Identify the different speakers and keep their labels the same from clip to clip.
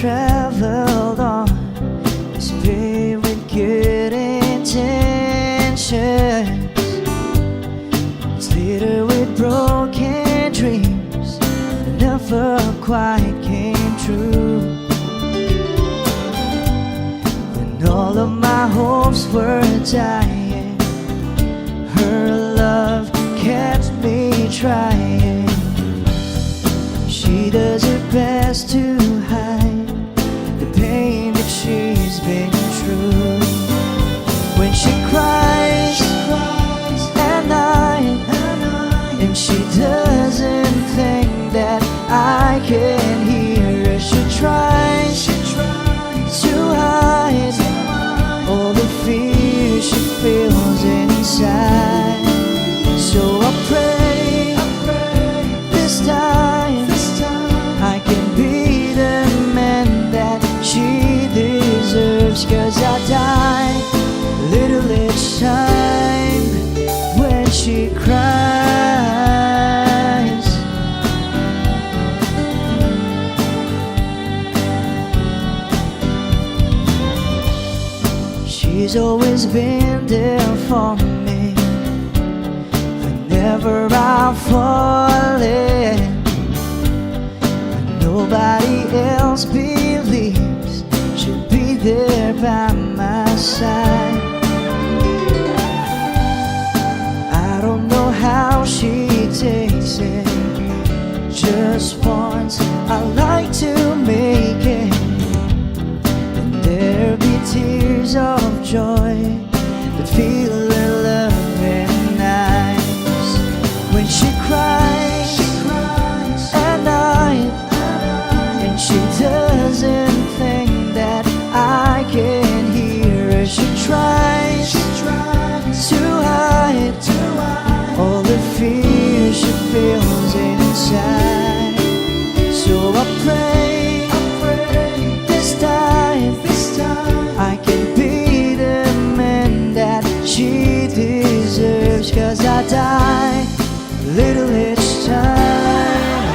Speaker 1: traveled on is paved with good intentions. It's littered with broken dreams that never quite came true. When all of my hopes were dying, her love kept me trying. She does her best to hide the pain that she's been through. When she cries at night, and she doesn't think that I can hear her, she tries to hide all the fear she feels inside. So I pray this time I can be the man that she deserves. 'Cause I die a little each time when she cries. She's always been there for me whenever I'm falling. Nobody else believes she'll be there by my side. I don't know how she takes it. Just once I like to make it, and there'll be tears of joy that feel her love and eyes. When she cries at night, and she doesn't think that I can hear her, she tries to hide all the fear she feels inside. So I pray this time I can be the man that she deserves. 'Cause I die a little each time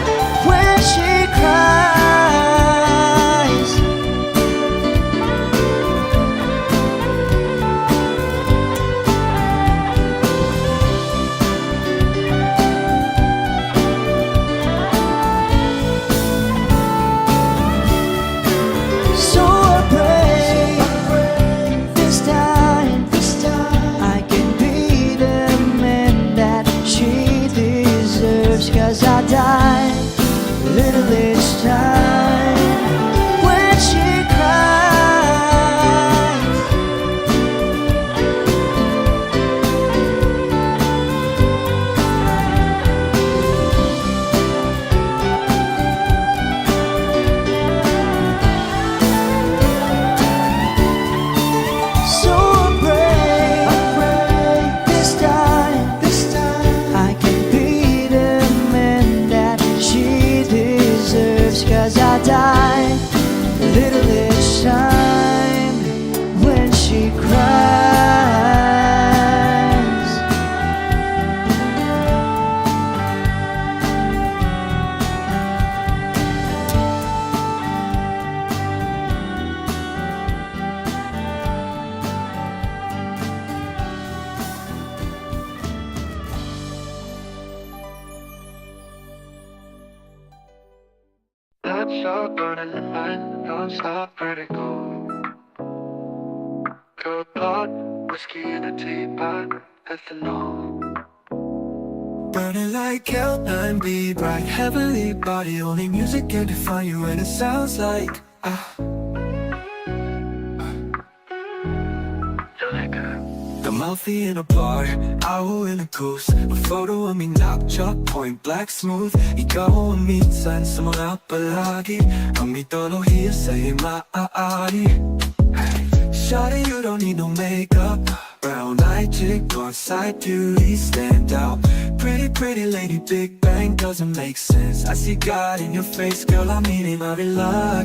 Speaker 1: when she cries. So I pray this time I can be the man that she deserves. 'Cause I die a little each time when she cries. So I pray this time I can be the man that she deserves. 'Cause I die a little each time when she cries.
Speaker 2: Bloodshot burning the line, non-stop vertigo. Cold blood, whiskey in a teapot, ethanol. Burning like hell, 9B, bright, heavenly body. Only music can define you, and it sounds like the mouthy in a bar, owl in a goose. A photo of me knock, chalk point, black smooth. Ikaw ang minsan sa mga palagi, ang mito no hearsay maaari. Shawty, you don't need no makeup. Brown eyed chick, dark side beauty, stand out. Pretty lady, Big Bang doesn't make sense. I see God in your face, girl, I'm eating my luck.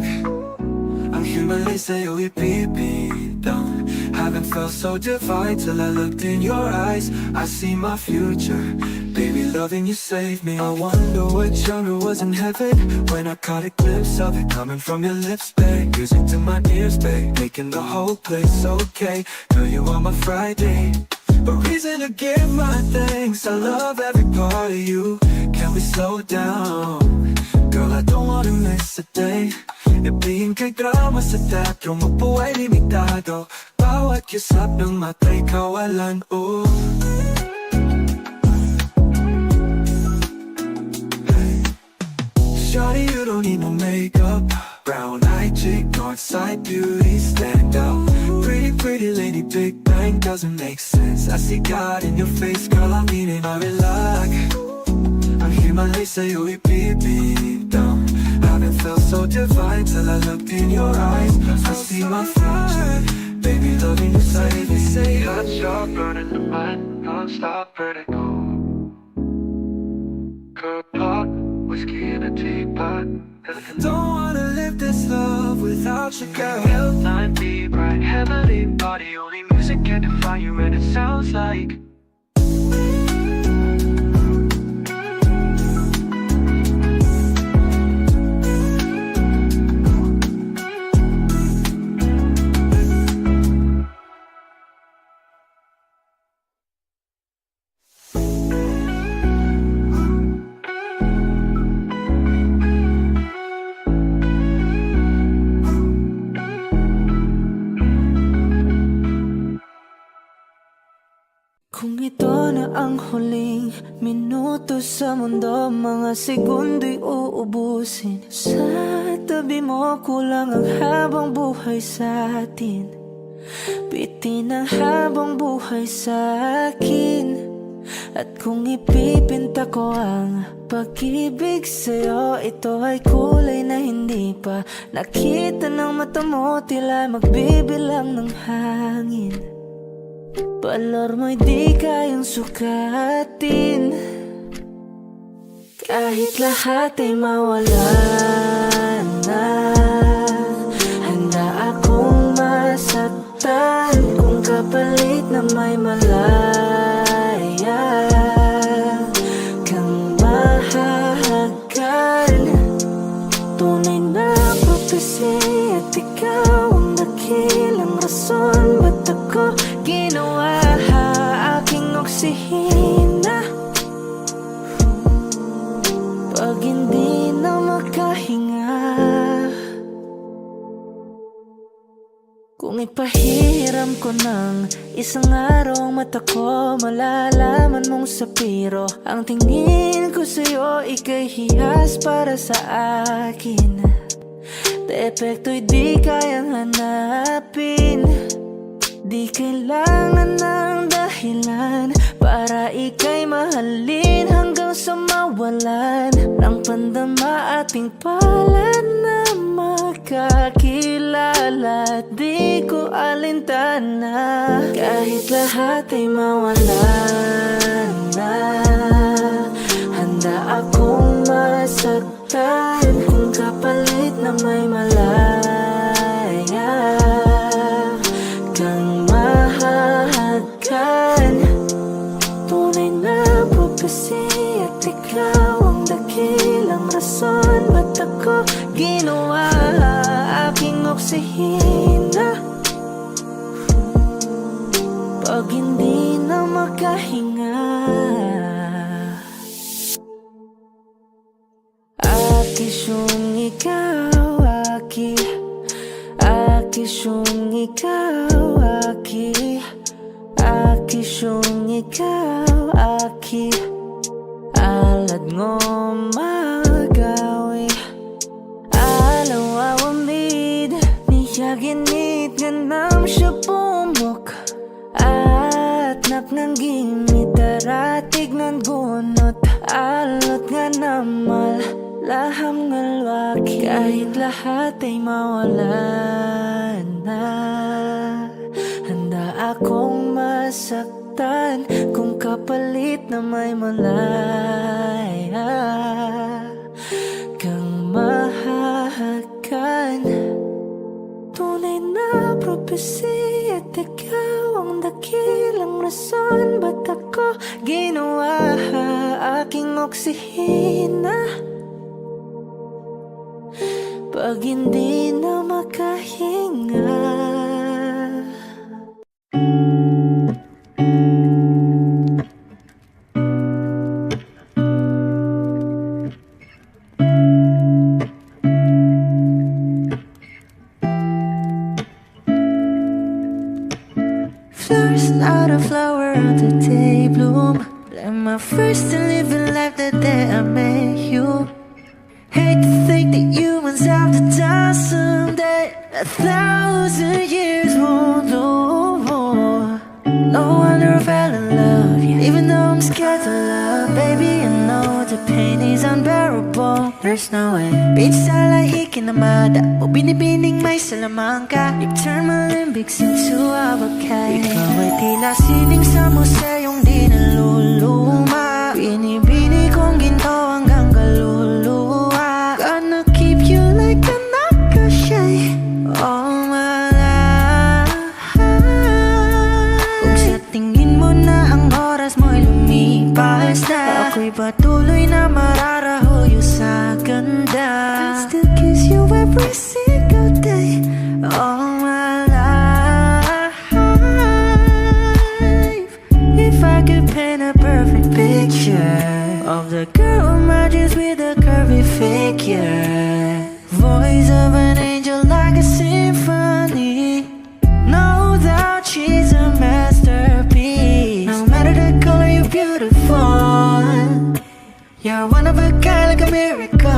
Speaker 2: Ang humanly sa'yo ipipitaw. Haven't felt so divine till I looked in your eyes. I see my future, baby, loving you saved me. I wonder what genre was in heaven when I caught a glimpse of it coming from your lips, babe. Music to my ears, babe, making the whole place okay. Girl, you are my Friday, a reason to give my thanks. I love every part of you. Can we slow down? Girl, I don't wanna miss a day. Ibihin kay drama sa teatro, mabuhay limitado. Bawat kisap ng mata'y kawalan, oh. Shawty, you don't need no makeup. Brown eye chick, north side beauty, stand out. Pretty, pretty lady, big bang doesn't make sense. I see God in your face, girl, I mean it, I relax. I hear my lace say, you beep down. Haven't felt so divine till I looked in your eyes. I see my future, baby, loving you side. They say hot shot, burning the mind, non-stop vertigo. Curb pot, whiskey in a teapot. Don't wanna live this love without you, girl. Hellline be bright, heavenly body. Only music can define you, and it sounds like
Speaker 1: kung ito na ang huling minuto sa mundo, mga segundo'y uubusin. Sa tabi mo kulang ang habang buhay sa atin. Bitin ang habang buhay sa akin. At kung ipipinta ko ang pag-ibig sa'yo, ito ay kulay na hindi pa nakita ng mata mo, tila magbibilang ng hangin. Balor mo'y di kayang sukatin. Kahit lahat ay mawala na, handa akong masaktan kung kapalit na may malaya kang mahahagan. Tunay na prophecy at ikaw ang dakilang rason ba't ako ginawa aking oksihina. Pag hindi na makahinga, kung ipahiram ko ng isang araw ang mata ko, malalaman mong sapiro ang tingin ko sa'yo, ika'y hiyas para sa akin. Depekto'y di kayang hanapin. Di kailangan ng dahilan para ika'y mahalin hanggang sa mawalan ng pandama ating palad na makakilala. Di ko alintana kahit lahat ay mawalan na, handa akong masaktan kung kapalit na may malaya kang mahahagan. Tunay na prophecy at ikaw ang dakilang rason ba't ako ginawa aking oksihina. Pag hindi na makahinga, akisyong ikaw, akisyong ikaw, akisyong ikaw, alad ngo magawi alaw awamid niyaginit ganam siya pumok at naknanggimit daratig ng gunot alot nga namal laham ngalwaki. Kahit lahat ay mawalan na, handa akong masaktan kung kapalit na may malaya kang mahahagan. Tunay na prophecy at ikaw ang dakilang rason ba't ako ginawa oksihina pag hindi na makahinga. Flowers, not a flower on the day bloom. Like my first and living life the day I met you. Hate to think that humans have to die someday. 1,000 years won't do. No wonder I fell in love, yeah. Even though I'm scared to love, baby, I know the pain is unbearable. There's no way. Pinsa lahi kinamada o binibining may salamangka. You turn my limbics into avocado. Ikaw ay tila sining sa museyong di naluluma. Binibini kong ginto hanggang kaluluwa. Gonna keep you like a nakashay all my life. Kung sa tingin mo na ang oras mo'y lumipas na, ako'y patuloy na mararahuyo sa ganda. I'll still kiss you every single day all my life. If I could paint a perfect picture of the girl who marches with a curvy figure, voice of an angel like a symphony, no doubt she's a masterpiece. No matter the color, you're beautiful. You're one of a kind, like a miracle.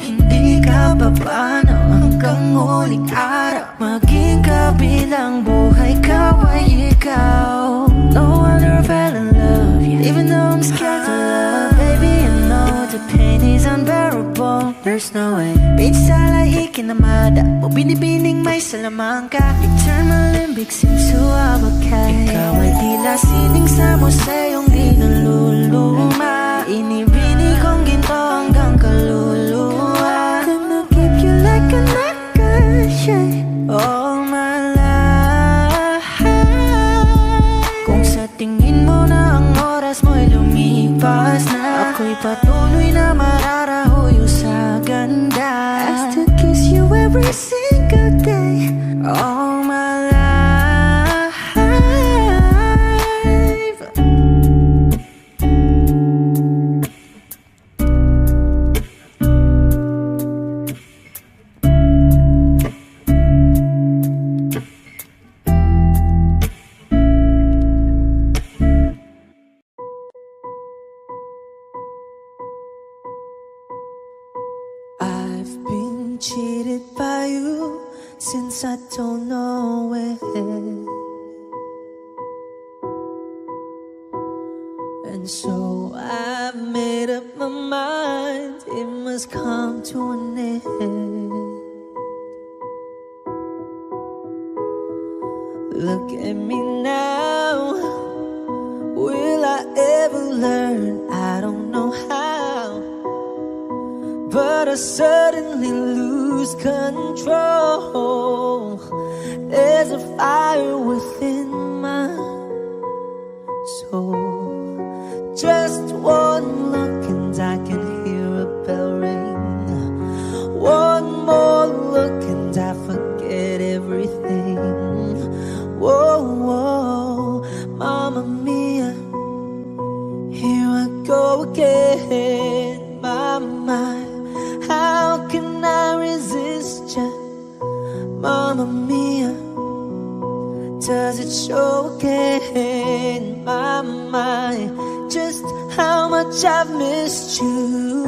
Speaker 1: Hindi ka papano hanggang huling araw, maging kabilang buhay ka ay ikaw. No wonder I fell in love, yeah. Even though I'm scared to love, baby, I know the pain is unbearable. There's no way. Pinsa lahi kinamada o binibining may salamangka. You turn my limbics into avocado. Ikaw ay tila sining sa museyong di naluluma. Inibini kong ginto hanggang kaluluwa. Gonna keep you like a nakashay all my life. Kung sa tingin mo na ang oras mo'y lumipas na, ako'y patuloy na mararahuyo sa ganda. I still kiss you every single day all my life. I've been cheated by you since I don't know it. And so I've made up my mind, it must come to an end. Look at me now, will I ever learn? I don't know how, but I suddenly lose control. There's a fire within my soul. Just one look and I can hear a bell ring. One more look and I forget everything. Whoa, whoa, Mamma Mia, here I go again. My mind, how can I resist ya? Mamma Mia, does it show again? My mind, just how much I've missed you.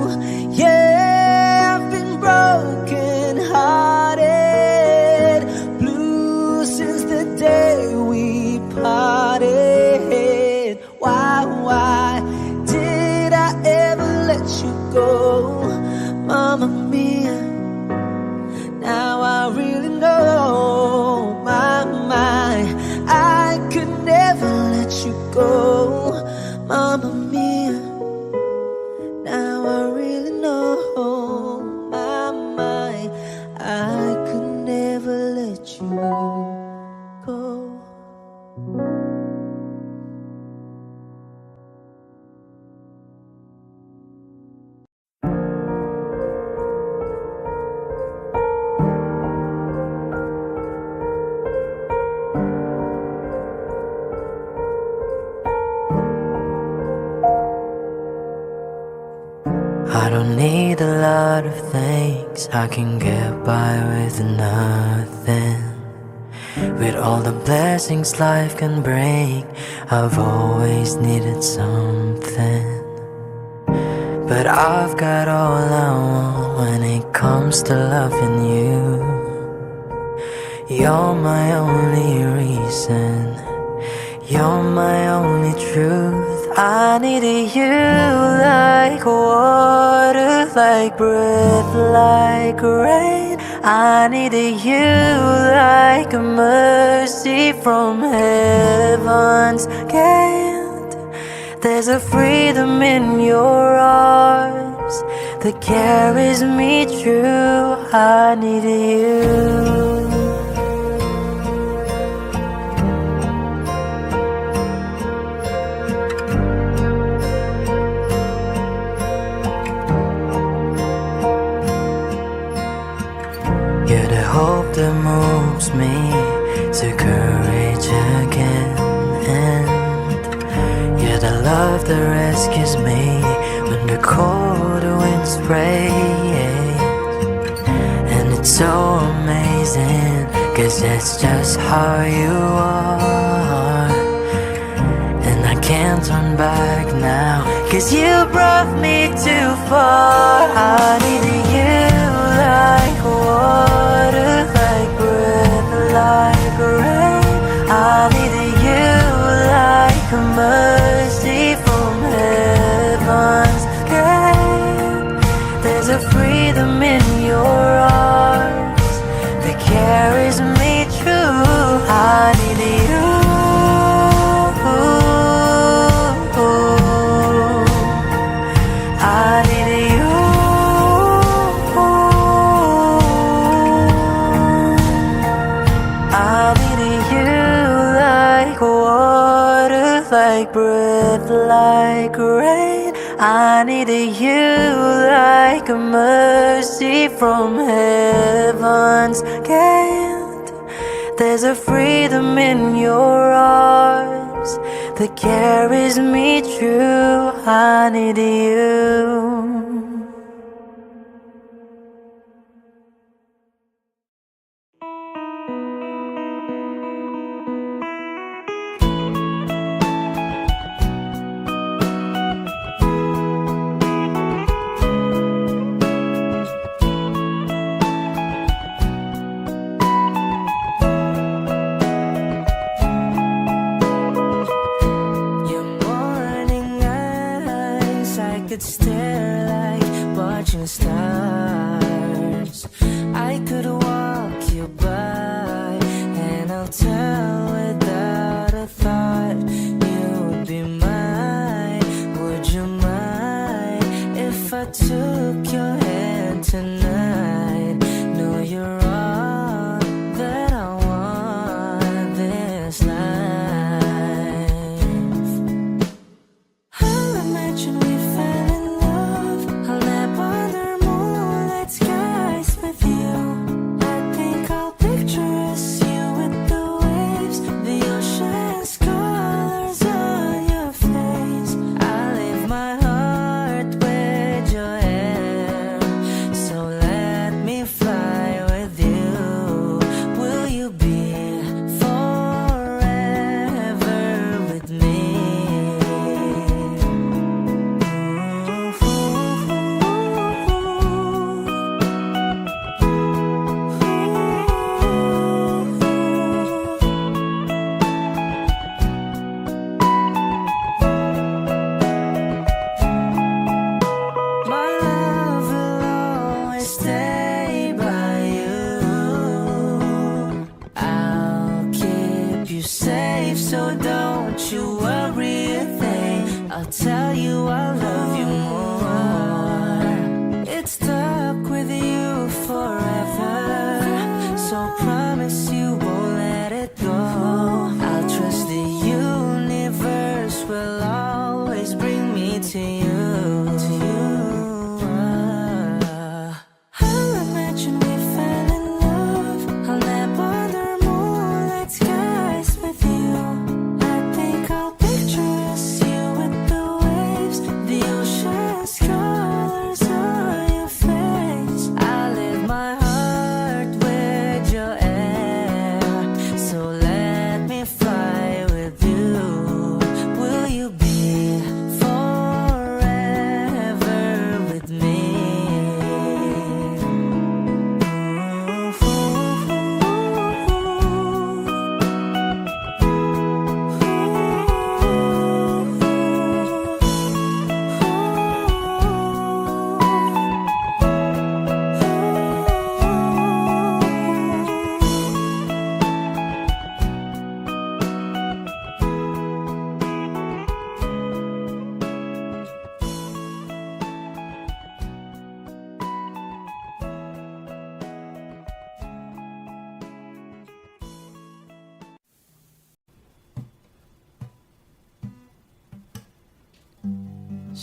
Speaker 1: Yeah, I've been broken hearted, blue since the day we parted. Why did I ever let you go? Mamma Mia, now I really know. My, I could never let you go. Mamma Mia, now I really know. My, I could never let you go. I don't need a lot of things, I can get by with nothing. With all the blessings life can bring, I've always needed something. But I've got all I want when it comes to loving you. You're my only reason, you're my only truth. I needed you like water, like breath, like rain. I needed you like a mercy from heaven's gate. There's a freedom in your arms that carries me through. I needed you. You're the hope that moves me to courage again, and you're the love that rescues me when the cold winds rain. And it's so amazing, 'cause that's just how you are. And I can't turn back now, 'cause you brought me too far. I needed you like water, like breath, like rain. I needed you like a mercy from heaven's gate. There's a freedom in your arms that carries me through. I needed you. I needed you. I needed you like water, like breath, like rain. I needed you like a mercy from heaven's gate. There's a freedom in your arms that carries me through. I needed you. Could stare like watching stars. I could walk you by, and I'll tell without a thought you would be mine. Would you mind if I took your hand tonight? No, you're all that I want this life. I'll imagine we fell in love. I'll nap under moonlit skies with you. I think I'll picture us, you with the waves, the ocean's colors on your face. I leave my heart with your hair, so let me fly with you. Will you be forever with me? My love will always stay by you. I'll keep you safe, so don't you worry a thing. I'll tell you I love you more. It's stuck with you forever, so promise you won't let it go. I'll trust the universe will always bring me to you. I'll imagine we fell in love. I'll nap under moonlit skies with you. I think I'll picture us, you with the waves.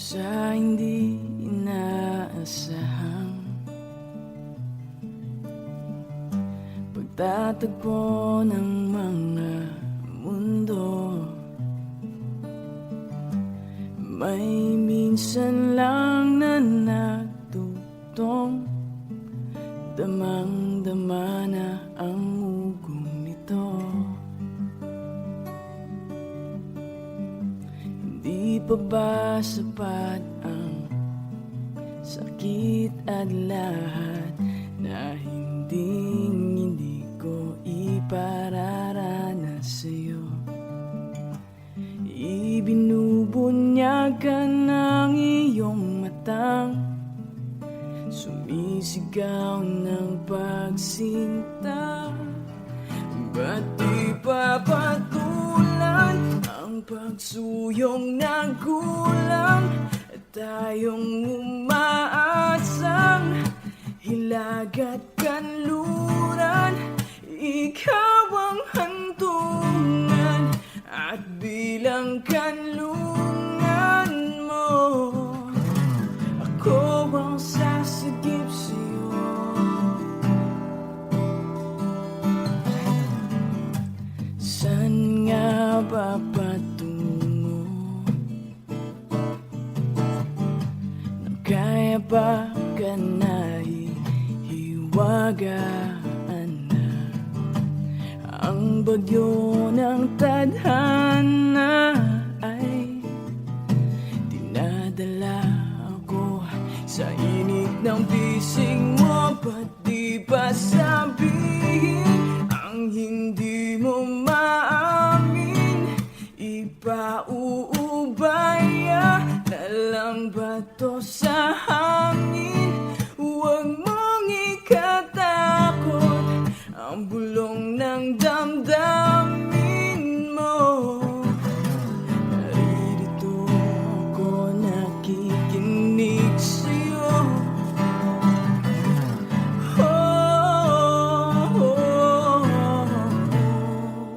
Speaker 3: sa hindi inaasahang pagtatagpo ng mga mundo. May minsan lang na nagtutong damang-dama na ang ugong nito. Hindi pa ba sapat ang sakit at lahat na hindi ko ipararanas sa'yo? Ibinubunyag ka ng iyong matang sumisigaw ng pagsinta. Ba't di pa patulan ang pagsuyong ng kulang at tayong umaasang hilag at kanluran? Ikaw ang hantungan at bilang kanlungan mo, ako ang sasagip sa'yo. Saan nga ba patungo? Nang kaya ba ka na hiwagaan na ang bagyo ng tadhana ay dinadala ako sa init ng bisig mo? Ba't di ba sabihin ang hindi mo maamin? Ipauubaya na lang ba to sa hangin? Huwag mong ikatakot ang bulong ng damdamin mo. Naririto ako nakikinig sa'yo. Oh, oh,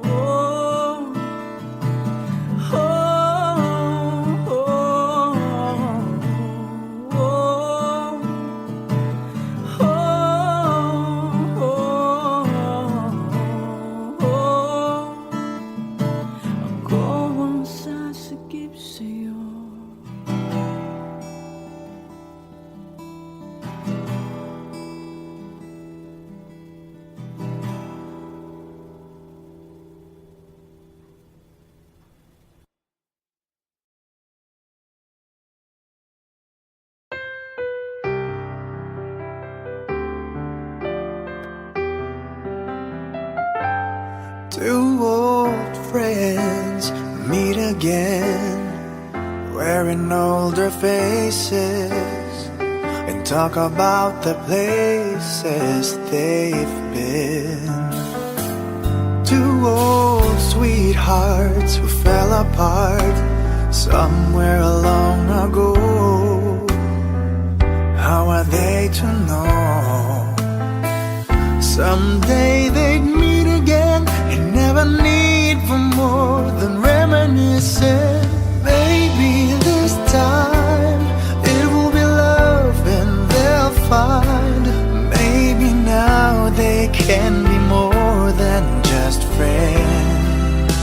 Speaker 3: oh, oh, oh,
Speaker 2: Two old friends meet again, wearing older faces, and talk about the places they've been. Two old sweethearts who fell apart somewhere long ago. How are they to know? Someday they'd meet again and never need for more than reminiscing. Maybe this time it will be love and they'll find. Maybe now they can be more than just friends.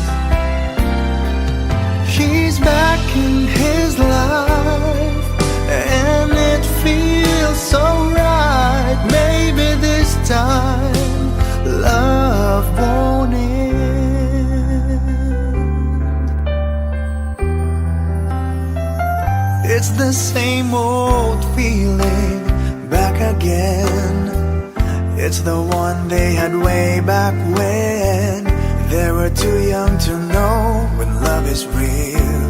Speaker 2: She's back in his life and it feels so right. Maybe this time love won't end. It's the same old feeling back again. It's the one they had way back when they were too young to know when love is real.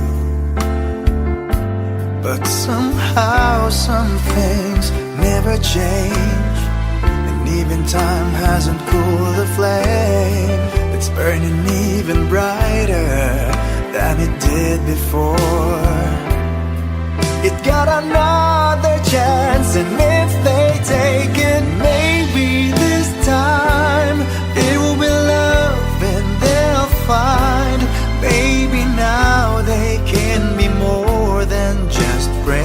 Speaker 2: But somehow some things never change, and even time hasn't cooled the flame. It's burning even brighter than it did before. It got another chance, and if they take it, maybe this time it will be love and they'll find. Maybe now they can be more than just friends.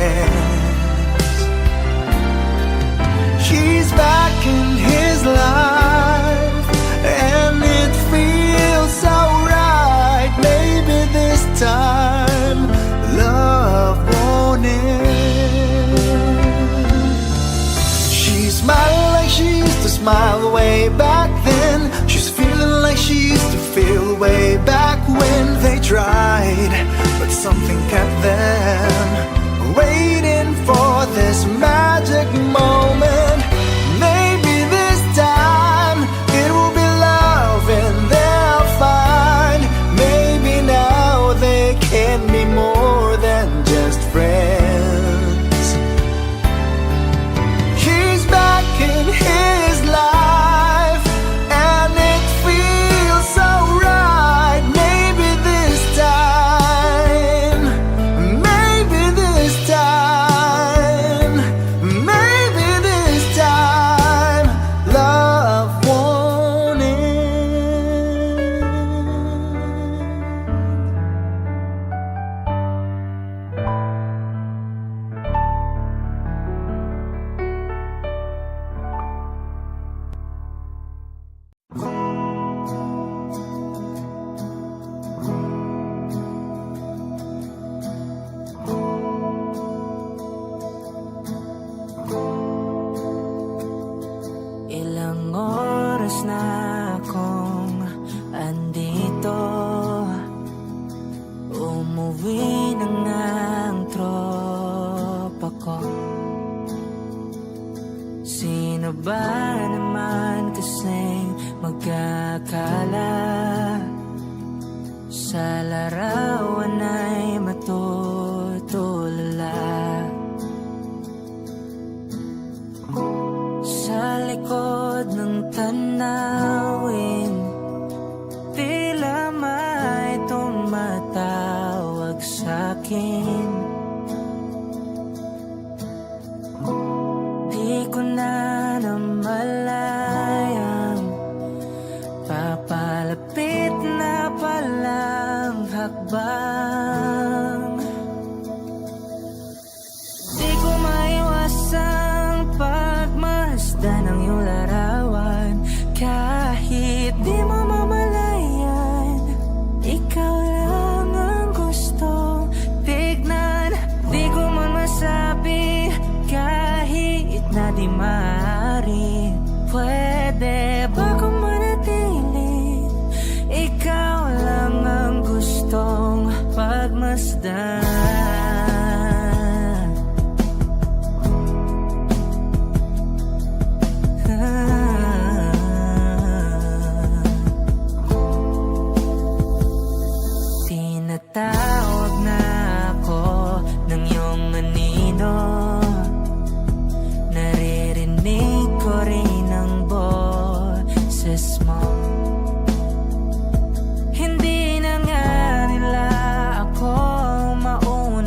Speaker 4: she used to feel way back when they tried, but something kept them waiting for this magic moment. Maybe this time it will be love and they'll find. Maybe now they can be more than just friends. He's back in his life and it feels so right. Maybe this time, maybe this time, maybe this time, love won it.
Speaker 1: Ilang oras na akong andito, umuwi na nga ang tropa ko. Sino ba naman kasing magkakala sa larawan ay matutulala? Sa likod ng tanawin, tila may tumatawag sa'kin. Di ko na namalayang papalapit na palang hakbang. Di ko maiwasang pagmasdan ng iyong larawan. Kahit di mo mamalayan, ikaw lang ang gusto tignan. Di ko man masabi kahit na di maaari. Pwede ba kung manatili? Ikaw lang ang gustong pagmasdan. Tinatawag na ako ng iyong anino. Naririnig ko rin ang boses mo. Hindi na nga nila ako mauna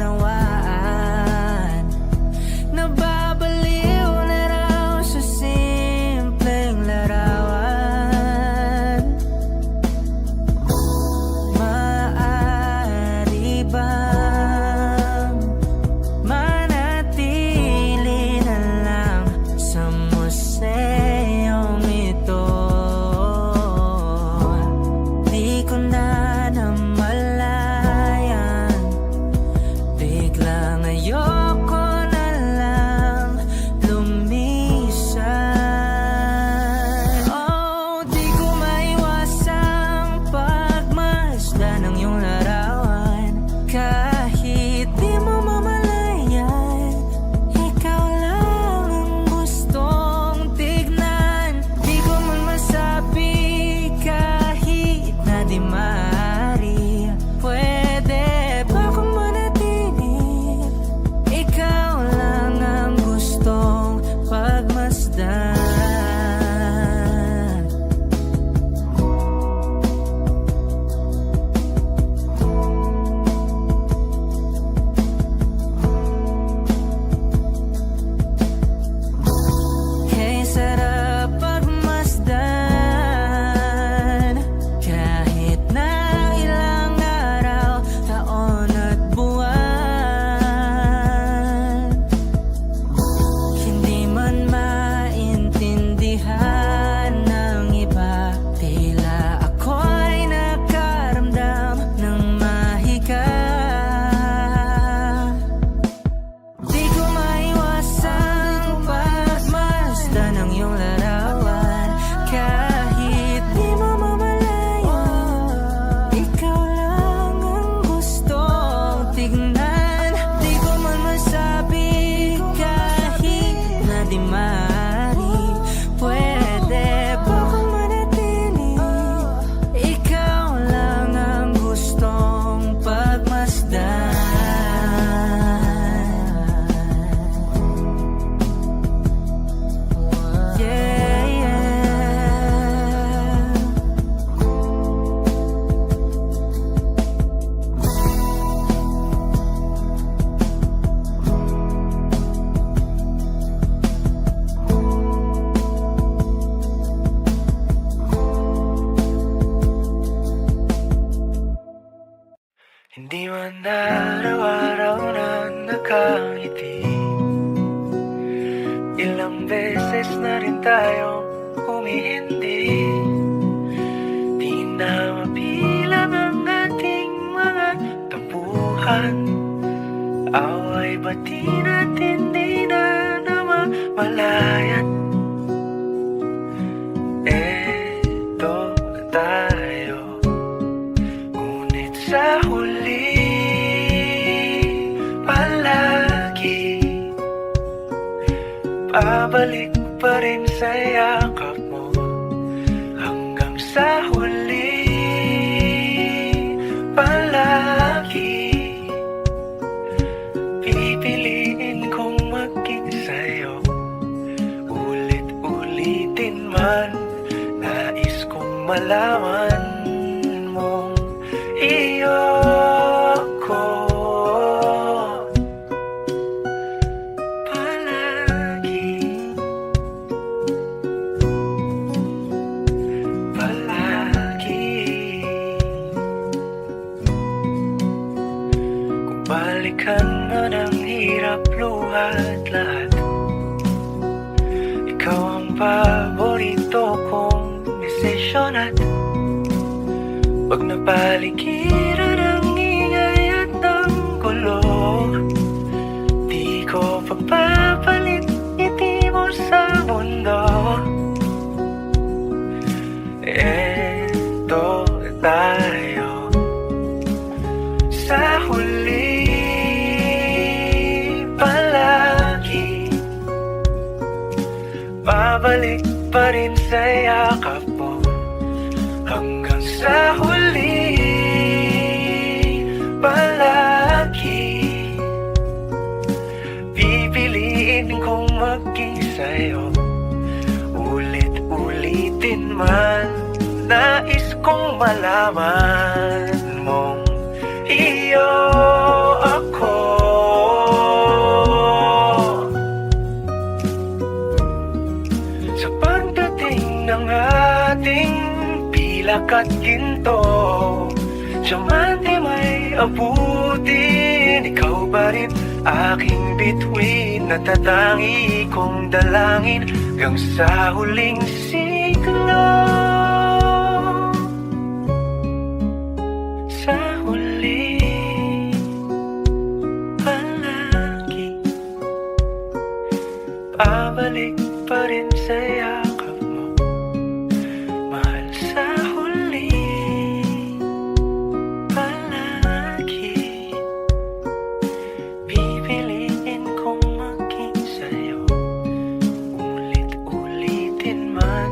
Speaker 3: nakangiti. Ilang beses na rin tayong humihindi. Di na mapilang ang ating mga tampuhan. Away bati natin di na namamalayan. Eto tayo, ngunit sa huli palagi pabalik pa rin sa yakap mo. Hanggang sa huli palagi pipiliin kong maging sa'yo. Ulit-ulitin man, nais kong malaman mong iyo ko palagi. Kung balikan man ang hirap, luhat lahat, ikaw ang paborito kong desisyon. At pag napaligiran ang ingay at ang gulo, di ko pagpapalit ngiti mo sa mundo. Eto tayo, sa huli palagi babalik pa rin sa yakap mo. Hanggang sa huli palagi pipiliin kong maging sa'yo. Ulit-ulitin man, nais kong malaman mong iyo ako. Sa pagdating ng ating pilak at ginto, diamante may abutin. Ikaw ba rin aking bituin, natatangi kong dalangin hanggang sa huling siglo. Sa huli palagi pabalik pa rin sa yakap mo, mahal. Sa huli palagi pipiliin kong maging sa'yo. Ulit-ulitin man,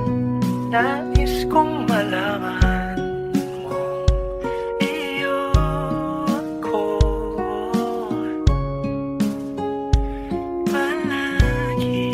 Speaker 3: nais kong malaman mong iyo ako palagi.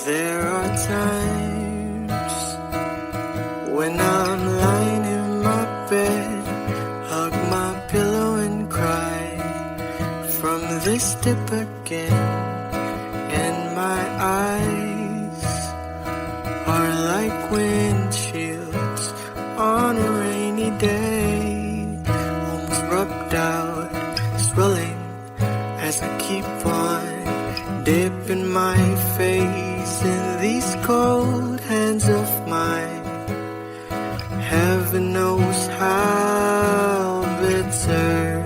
Speaker 3: There are times when I'm lying in my bed, hug my pillow and cry from this dip again. And my eyes are like windshields on a rainy day, almost rubbed out, swelling as I keep on dipping my face in these cold hands of mine. Heaven knows how bitter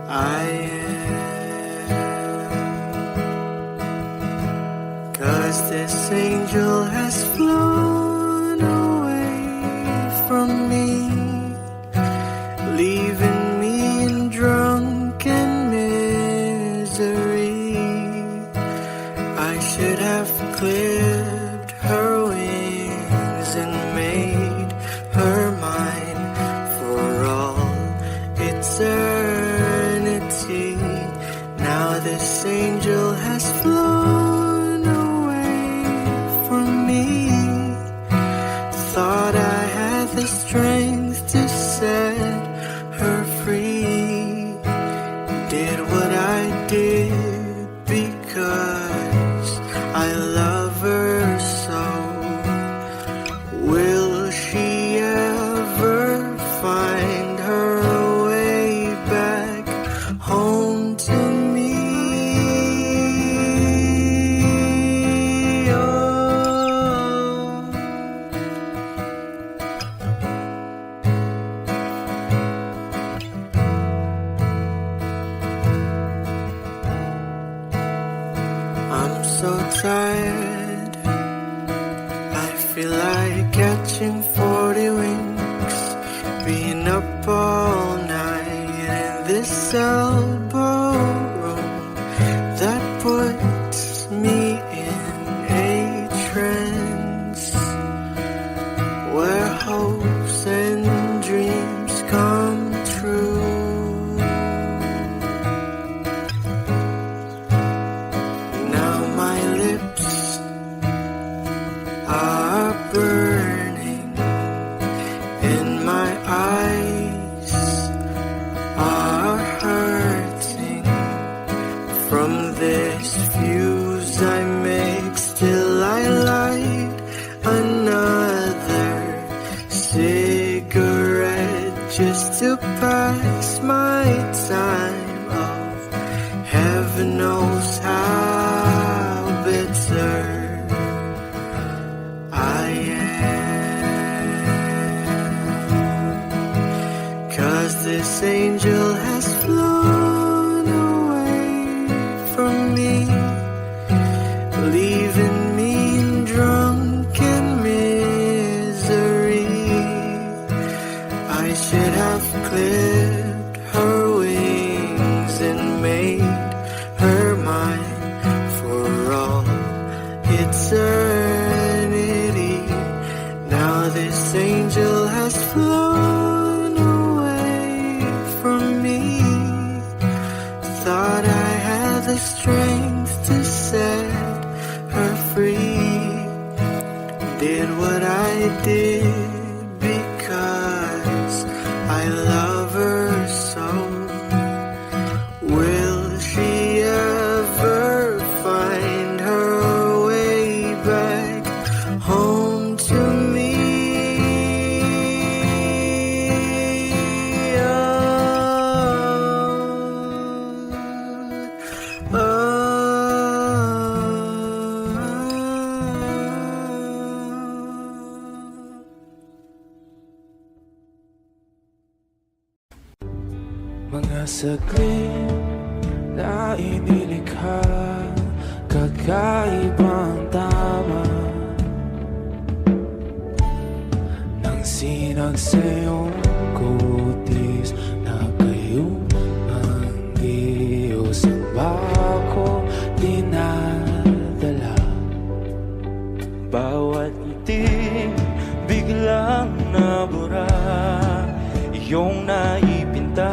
Speaker 3: I am, 'cause this angel has flown away from me, leaving me in drunken misery. I should have clipped her
Speaker 4: strength to set her free. Did what I did because I love her so. Will she ever find her way back home to me? I'm so tired. I feel like catching 40 winks, being up all night in this elbow room that puts me in a trance where hopes and dreams come true. Now my lips are burning and my eyes are hurting from this fuse I make. Still I light another cigarette just to pass my time of heaven knows how bitter I am. 'Cause this angel has flown away from me, leaving me in drunken misery. I should have clipped her wings and made her mine for all eternity. Now this angel has flown away from me. Thought I had the strength to set her free. Did what I did because I love her so. Will she ever find her way back home to me?
Speaker 3: Mga saglit na inilikha, kakaibang tama nang sinagsayong kutis na kayo ang Diyos ang bako dinadala. Bawat itim biglang nabura, iyong naipinta.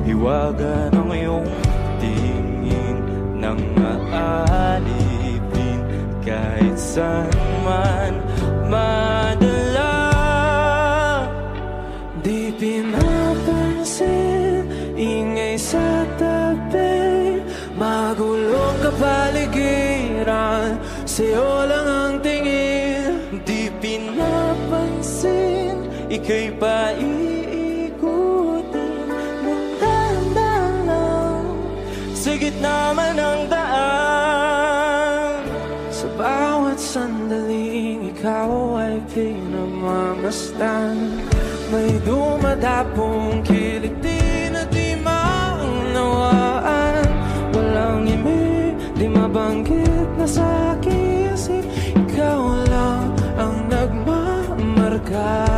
Speaker 3: Hiwaga ng iyong tingin nang aalipin kahit saan man madala. Di pinapansin, ingay sa tabi, magulong kapaligiran, sa'yo lang ang tingin. Di pinapansin, ika'y paiikutin ng dahan-dahan lang sa gitna man ng daan. Sa bawat sandaling ikaw ay pinagmamasdan, may dumadapong kiliti na di maunawaan. Walang imi, di mabanggit na sa aking isip, ikaw lang ang nagmamarka.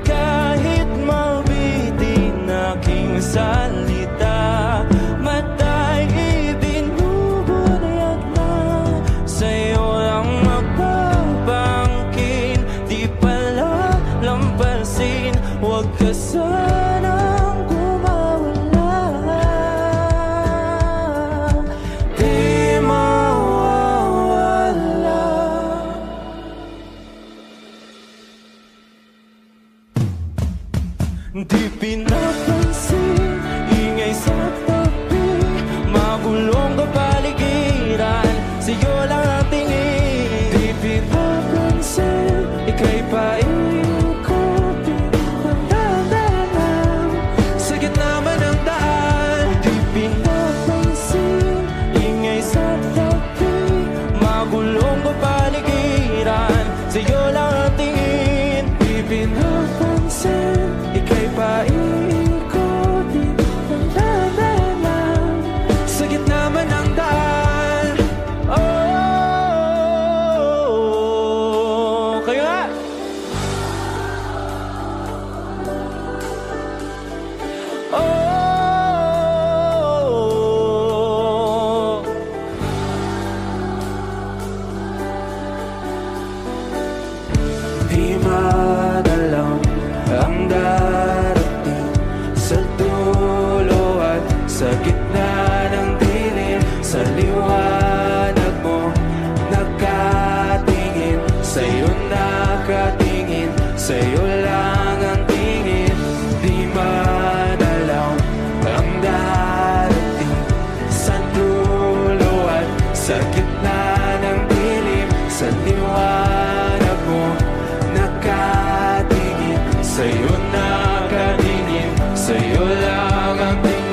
Speaker 3: Kahit mabitin aking salita, matay ibinubunayag na, sa'yo lang magbabangkin. Di pala lampasin, huwag ka sanang kumawala. Di mawawala Di madalang ang darating sa dulo at sa gitna ng dilim. Sa liwanag mo nakatingin, sa'yo nakatingin, sa'yo lang ang tingin. Di madalang ang darating sa dulo at sa gitna ng dilim. Sa liwanag mo nakatingin, sa'yo nakatingin, sa'yo lang ang tingin.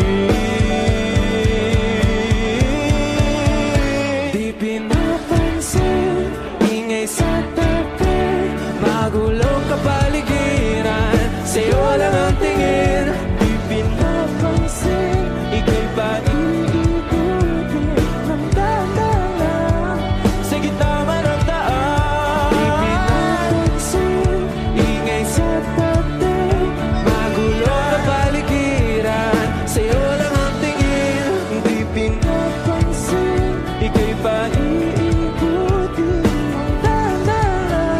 Speaker 3: Di pinapansin, ingay sa tabi, magulong kapaligiran, sa'yo lang ang tingin. Di pinapansin, ika'y ba iikutin ng dahan sa gitna man ng daan? Di pinapansin, ingay sa tabi, magulong kapaligiran, sa'yo lang ang tingin. Di pinapansin, ika'y ba iikutin ng dahan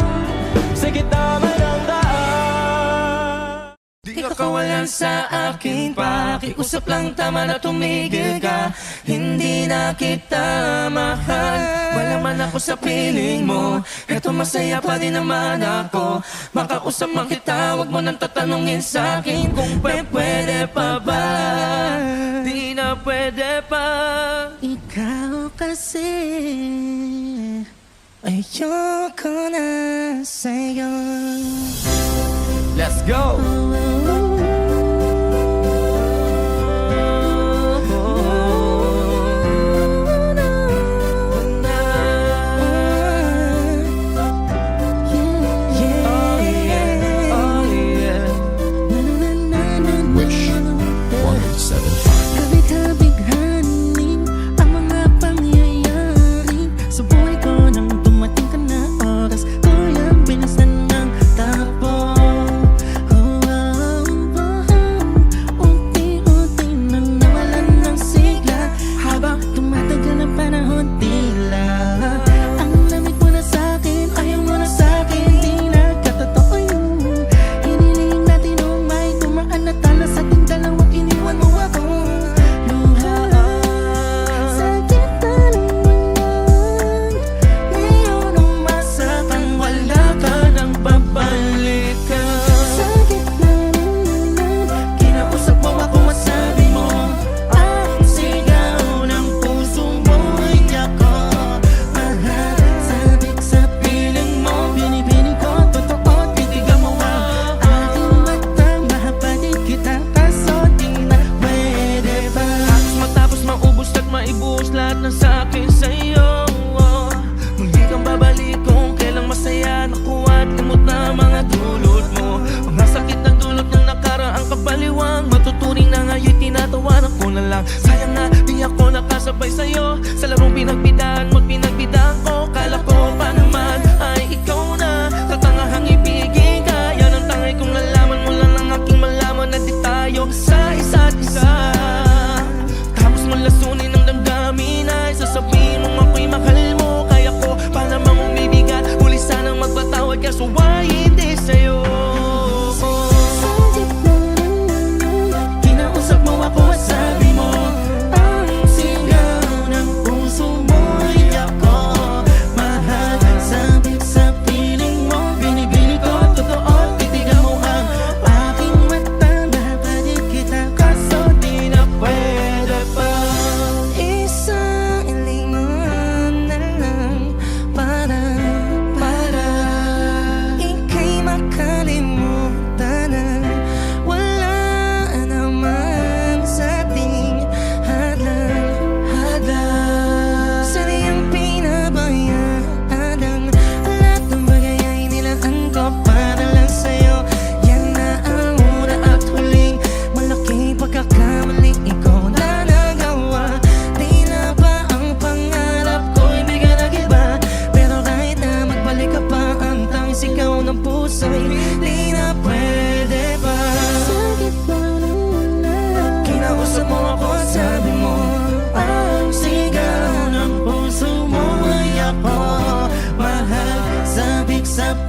Speaker 3: sa gitna man ng daan?
Speaker 1: Di ka kawalan sa akin, pakiusap lang, tama na tumigil ka. Hindi na kita mahal, wala man ako sa piling mo. Eto masaya pa din naman ako, makausap man kita, wag mo nang tatanungin sa akin kung pwede pa ba. Di na pwede pa. Ikaw kasi ayoko na sa'yo.
Speaker 3: Let's go!
Speaker 4: Wish 107.
Speaker 1: Kabig-kabighanin ang mga pangyayari sa buhay ko nang dumating ka na. Oras ko yung bilisan ng takbo. Unti-unti nang nawalan ng sigla, habang tumatagal ang panahon, tila ang lamig mo na sa'kin, ayaw mo na sa'kin. Di nagkatotoo yun, hiniling natin nung may dumaan na tala sa ating dalawa, iniwan mo ako. Luha sa kita ng walang, ngayon umasa kang wala ka nang babalikan. Sa gitna ng ulan, kinausap mo ako, masabi mo ang sigaw ng puso mo'y ako mahal. Sabik sa piling mo, binibining ko, totoo, titigan mo ang aking mata. Mahapatin kita, kaso di na pwede ba. Halos matapos maubos at maibuhos lahat ng sa'kin sa'yo. Muli kang babalik kung kailang masaya, nakuha at limot na mga dulot mo. Mga sakit na dulot ng nakaraang kabaliwang, matuturing na ngayon'y tinatawanan ko na lang. Sayang na di ako nakasabay sa'yo sa larong pinagbidaan mo't pinagbidaan ko. Kala ko pa naman ay ikaw na tatangahang ibigin ka. Yan ang tangay kong nalaman mo lang ang aking malaman na di tayo sa isa't isa. Tapos mo lasunin ang damdamin ay sasabihin mong ako'y mahal mo. Kaya ko pa namang umibigat, huli sanang magpatawad, kaso why hindi sa'yo? Kinausap mo ako at sabi mo ang sigaw ng puso mo'y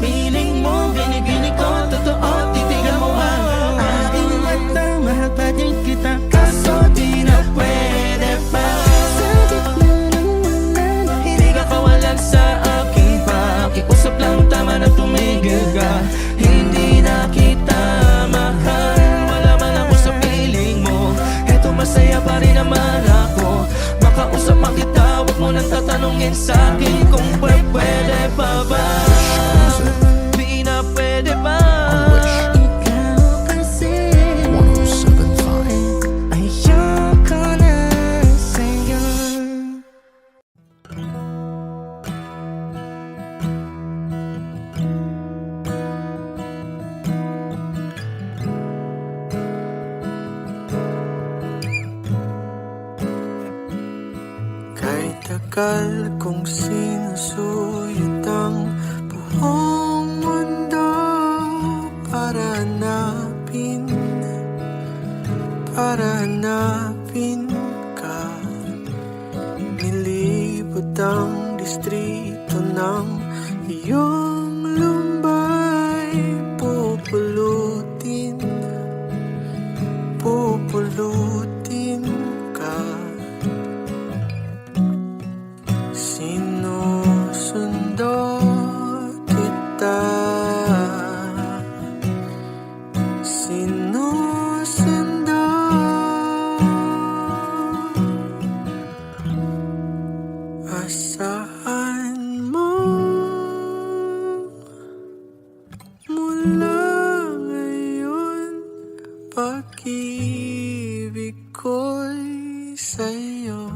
Speaker 3: piling mo, binibinig ko, totoo, titigan mo ang aking mata. Mahal pa din kita, kaso di na pwede pa.
Speaker 1: Sa gitna ng wala,
Speaker 3: Hindi ka kawalan sa aking pakiusap lang, tama na tumigil ka. Hindi na kita mahal, wala man ako sa piling mo. Eto masaya pa rin naman ako, makausap man kita, huwag mo nang tatanungin sa'kin kung pwede pa ba. Di na pwede pa.
Speaker 1: ikaw kasi ayoko na sa'yo.
Speaker 4: Kay tagal kong sinusuyod ang buong mundo para hanapin ka. Nilibot ang distrito ng iyong lumbay, pupulutin ka. Sinusundo kita, sinusundo. Asahan mo mula ngayon, pag-ibig ko'y sa'yo.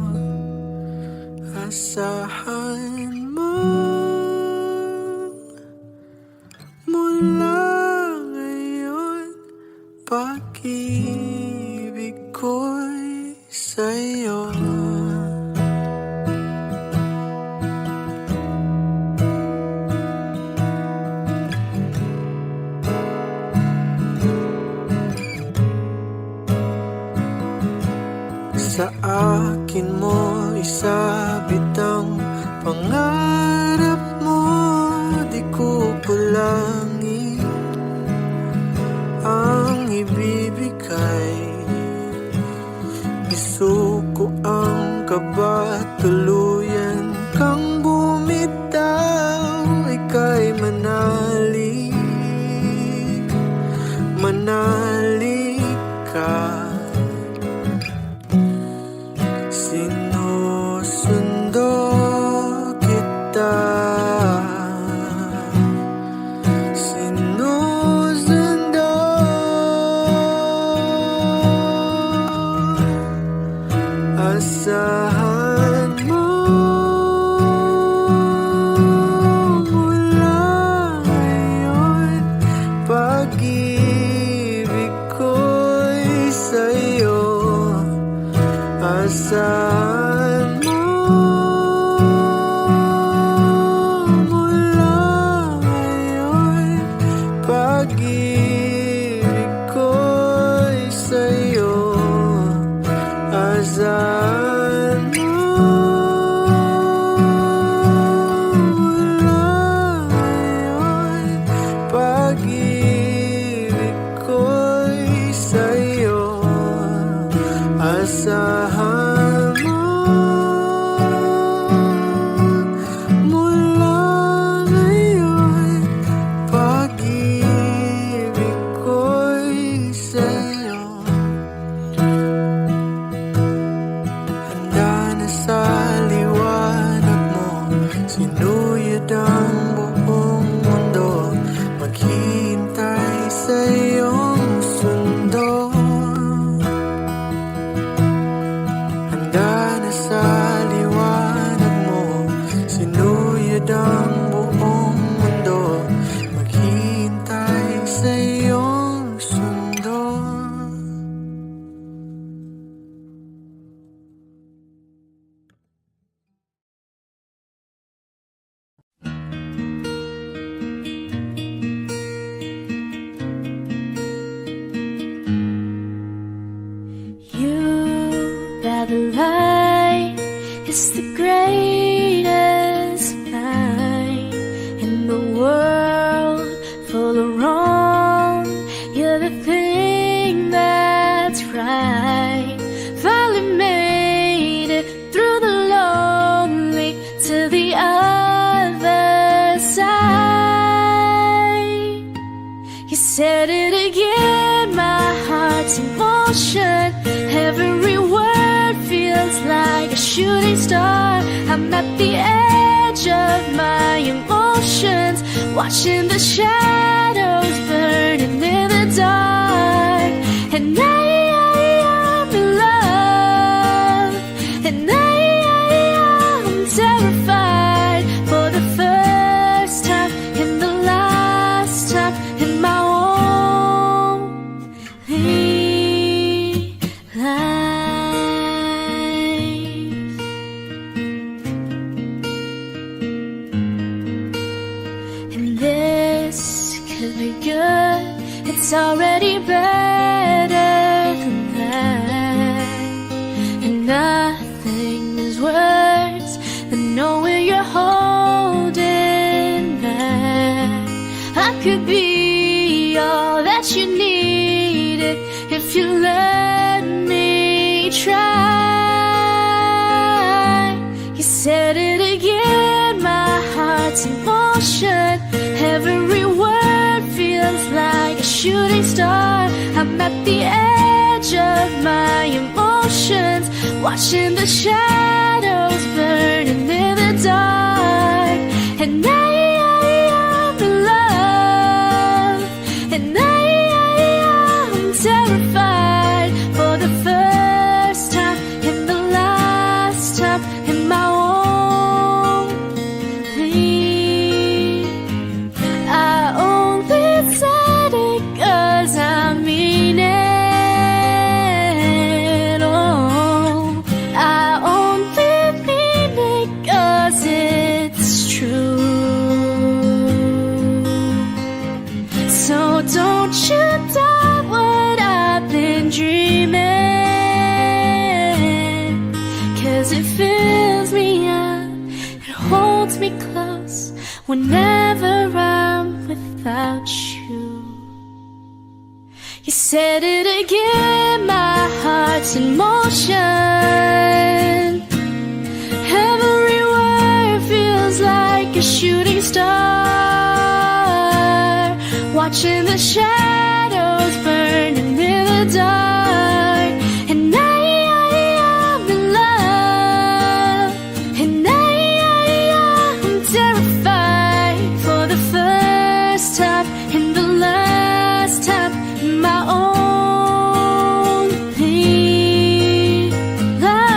Speaker 4: Asahan mo mula ngayon, pag-ibig ko'y sa'yo. Sa akin mo isabit ang pangarap mo, di ko pulangin ang ibibigay. Isuko ang kaba, tuluyan kang bumitaw, ika'y manalig ka. Sinusundo kita, sinusundo.
Speaker 1: shooting star. I'm at the edge of my emotions, watching the shadows burning in the dark. And I'm in love, and I'm terrified for the first time and the last time in my only life. And this could be good, it's already better than that. And nothing is worse than knowing you're holding back. I could be all that you needed if you let me try. You said it again, my heart's in motion. Every word feels like a shooting star. I'm at the edge of my emotions, watching the shadows burning in the dark. And I'm in love, and I'm terrified for the first time and the last time in my only. I only said it 'cause I mean it. Oh, I only mean it 'cause it's true. So don't you doubt what I've been dreaming, 'cause it fills me up, it holds me close whenever I'm without you. You said it again, my heart's in motion. Every word feels like a shooting star, watching the shadows burning in the dark. And I'm in love, and I'm terrified for the first time and the last time in my only life.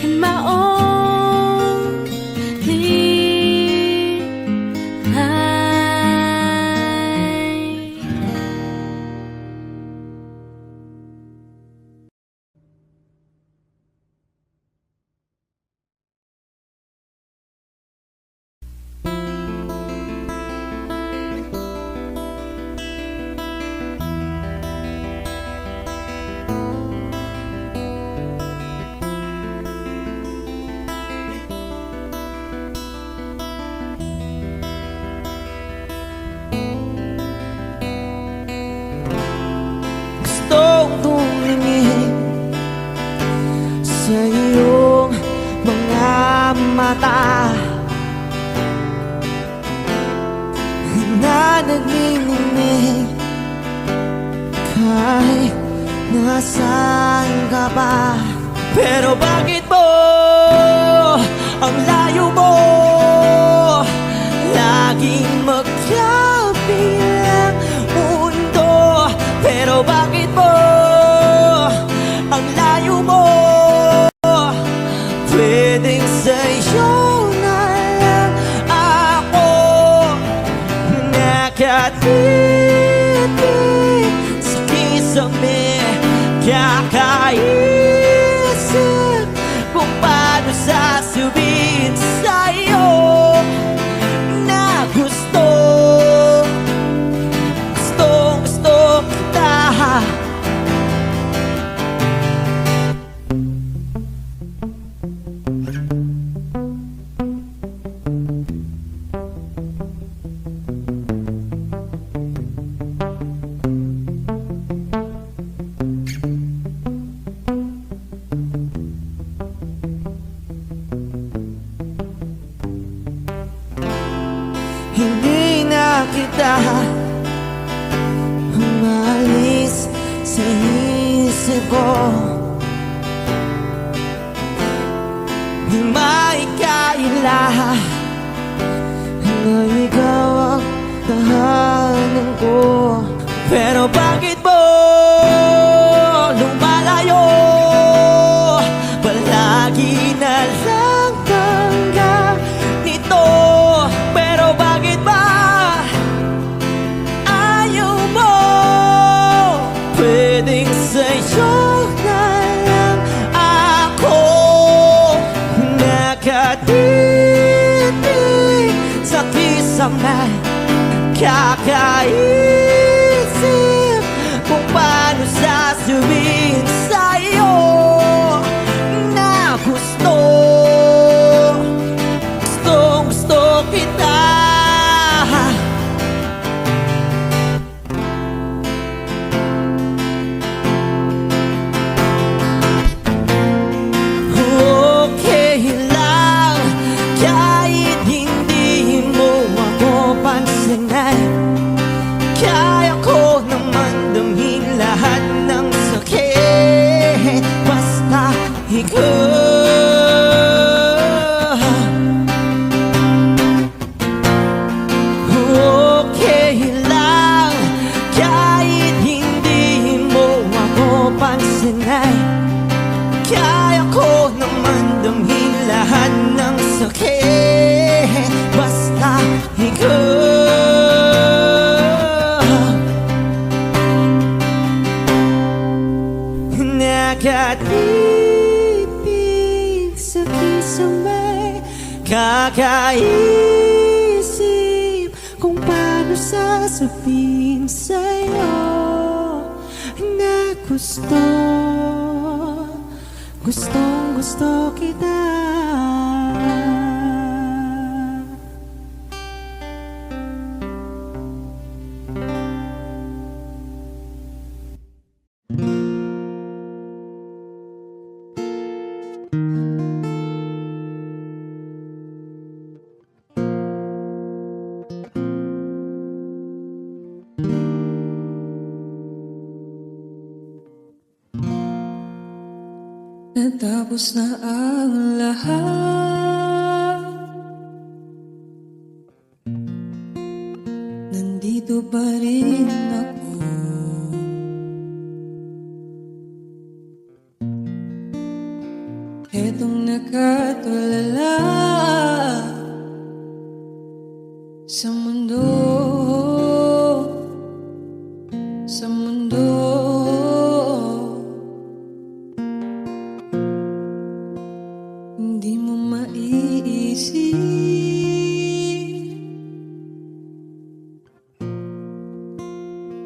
Speaker 1: In my only life.
Speaker 3: Gusto kong tumingin sa iyong mga mata na nagniningning kahit nasaan ka pa. Pero bakit mo ang layo mo laging magkabilang mundo? Pero bakit mo ang layo mo pwedeng sa'yo na lang ako nakatitig sa kisame, kakaisip kung paano sasabihin sa'yo na gusto kita. kita. Umalis sa isip ko, di maikaila na ikaw ang tahanan ko. Pero bakit mo lumalayo? Palagi na lang hanggang nito. Pero bakit ba ayaw mo? Pwedeng sa'yo na lang ako nakatitig sa kisame. Kakaisip kung paano sasabihin sa'yo na gusto kita. Okay lang kahit hindi mo ako pansinin. Kaya ko naman damhin lahat ng sakit basta ikaw. Okay lang kahit hindi mo ako pansinin. Kaya ko naman damhin lahat ng sakit basta ikaw. Nakatipid sa kisame, kakaisip kung paano sasabihin sa'yo na gustong kita.
Speaker 1: Natapos na ang lahat, nandito pa rin ako. Etong nakatulala sa mundo, sa mundo. Hindi mo maiisip,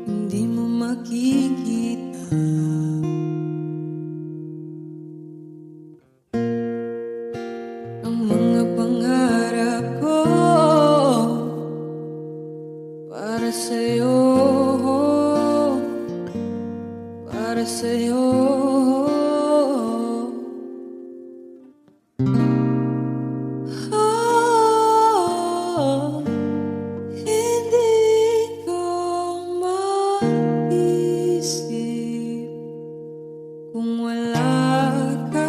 Speaker 1: hindi mo makikita ang mga pangarap ko para sa'yo, para sa'yo. Hindi ko maisip kung wala ka.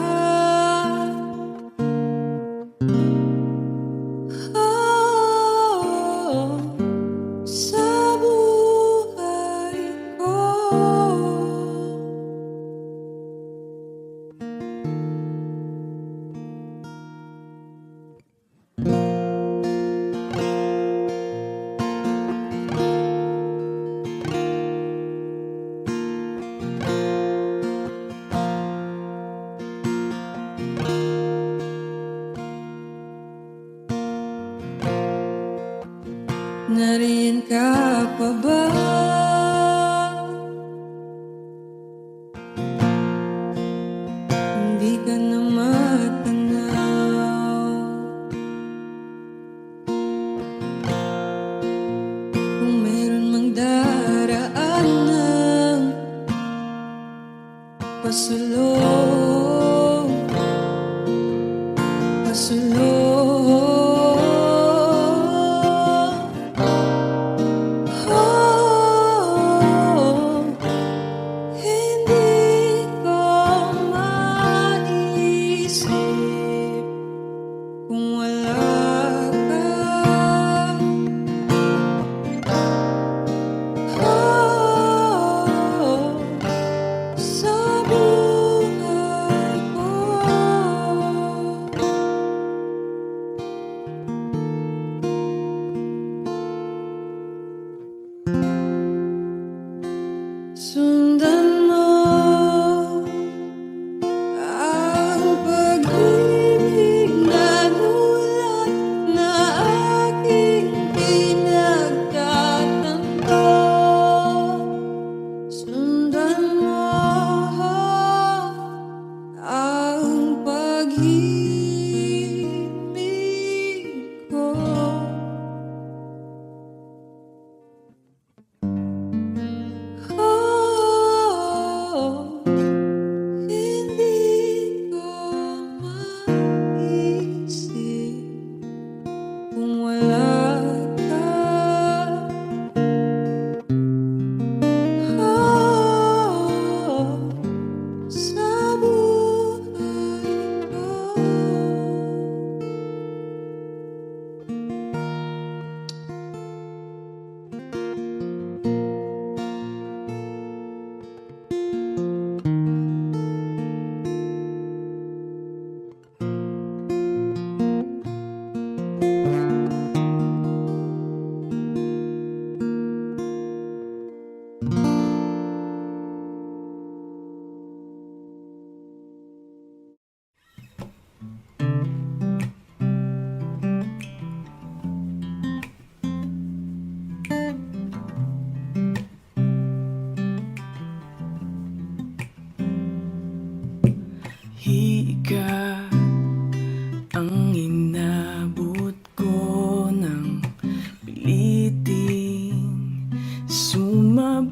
Speaker 1: Sa buhay ko. Nariyan ka pa ba? Hindi ka na matanaw. Kung meron mang daraan ng pasulong, pasulong.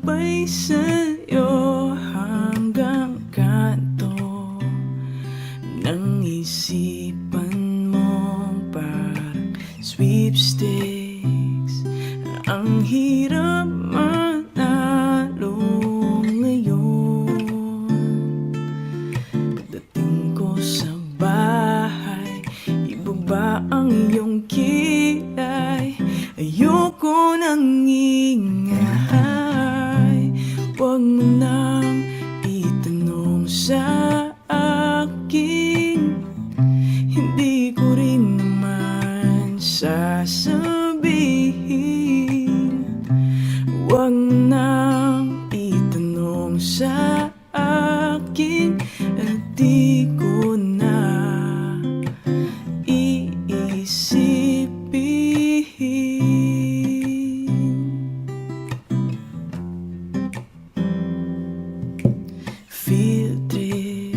Speaker 3: sabay sa'yo hanggang kanto ng isipan mong parang sweepstakes. Ang hirap manalo ngayon. Dating ko sa bahay, ibaba ang iyong kilay. Ayoko nang ingay. Huwag mo nang itanong sa akin, hindi ko rin naman sasabihin. Huwag mo nang itanong sa akin, at di ko na iisipin. Field trip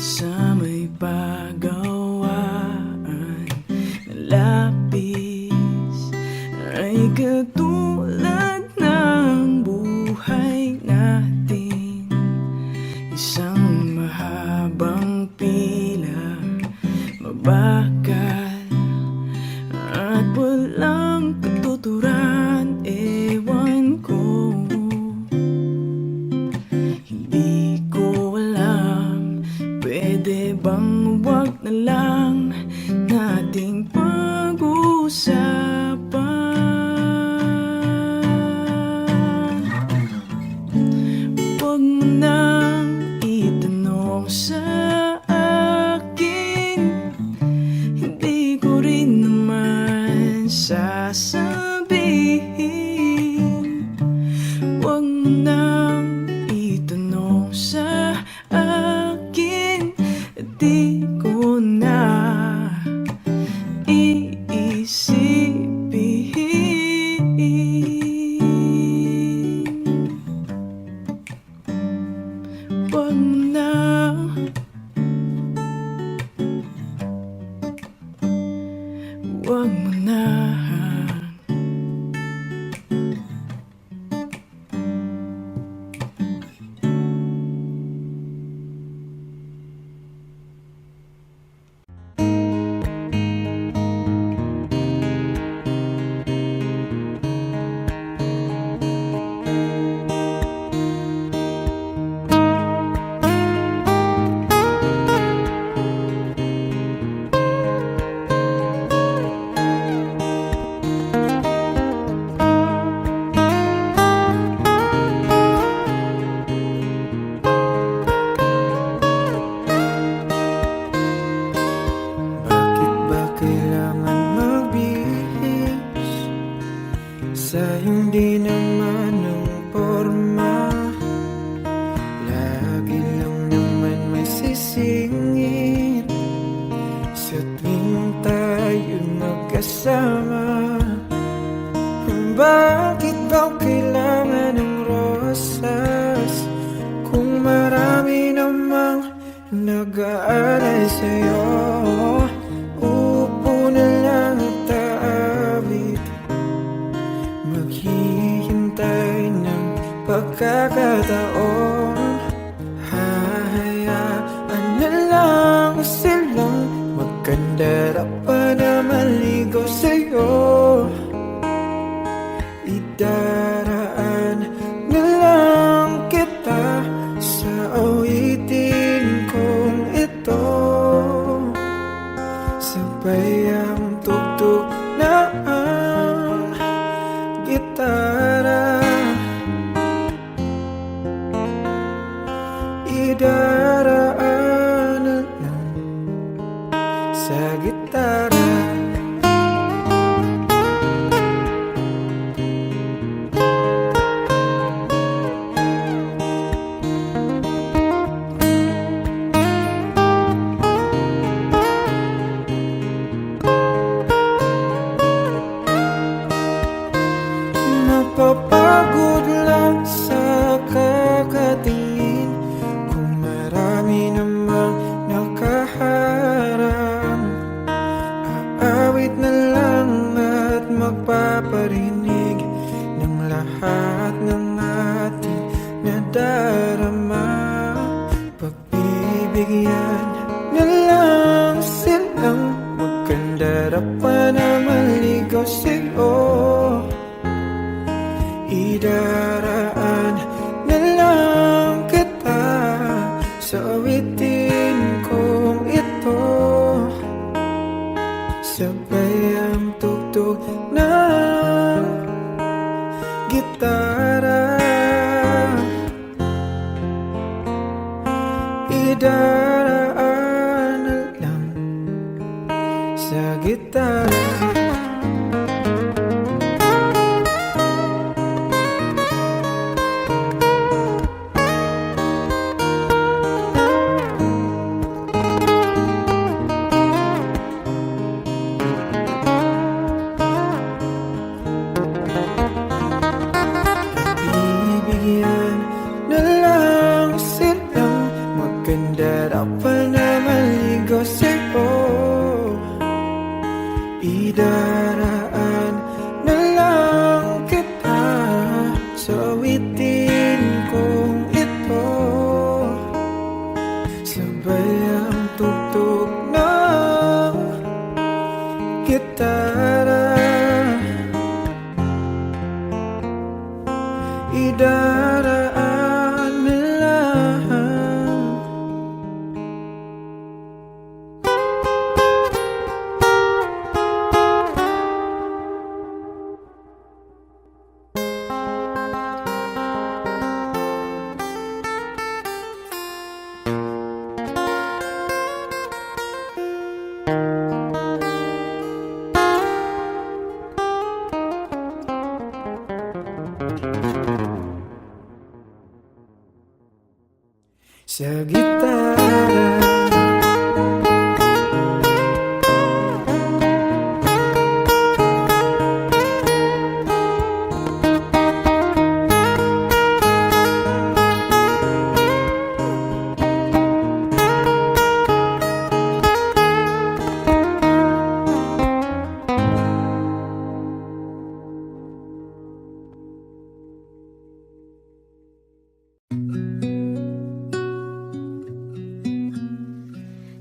Speaker 3: sa may pagawaan na lapis ay katulad ng buhay natin. Isang mahabang pila, mabakal at walang katuturan. Ewan ko, hindi ko alam. Pwede bang wag na lang nating pag-usapan? Huwag mo nang itanong sa akin, hindi ko rin naman sasabihin. Huwag mo nang itanong sa akin, di ko na iisipin. Huwag mo na, huwag mo na.
Speaker 4: Bakit ba kailangan magbihis sa hindi naman ng forma? Lagi lang naman may sisingit sa tuwing tayo magkasama. Bakit ba kailangan ng rosas kung marami namang nag-aalay sa'yo? Upo na lang at aawit, maghihintay ng pagkakataon. Hahayaan na lang silang magkandara pa na maligaw sa'yo. Idaraan na lang kita sa awitin kong ito. Sabay ang tugtog ng gitara. Idaraan na lang sa gitara. Mapapagod lang sa kakatingin kung marami namang nakaharang. Aawit na lang at magpaparinig ng lahat ng
Speaker 5: nadarama. Pagbibigyan na lang silang magkandara pa na maligaw sa'yo. Idaraan na lang kita sa awitin kong ito. Sabay ang tugtog ng gitara. Idaraan na lang sa gitara. Bibigyan na lang silang magkandara pa na maligaw sa'yo. Idaraan na lang kita sa awitin kong ito. Sabay ang tugtog ng gitara. Idaraan na lang. Sa gitara.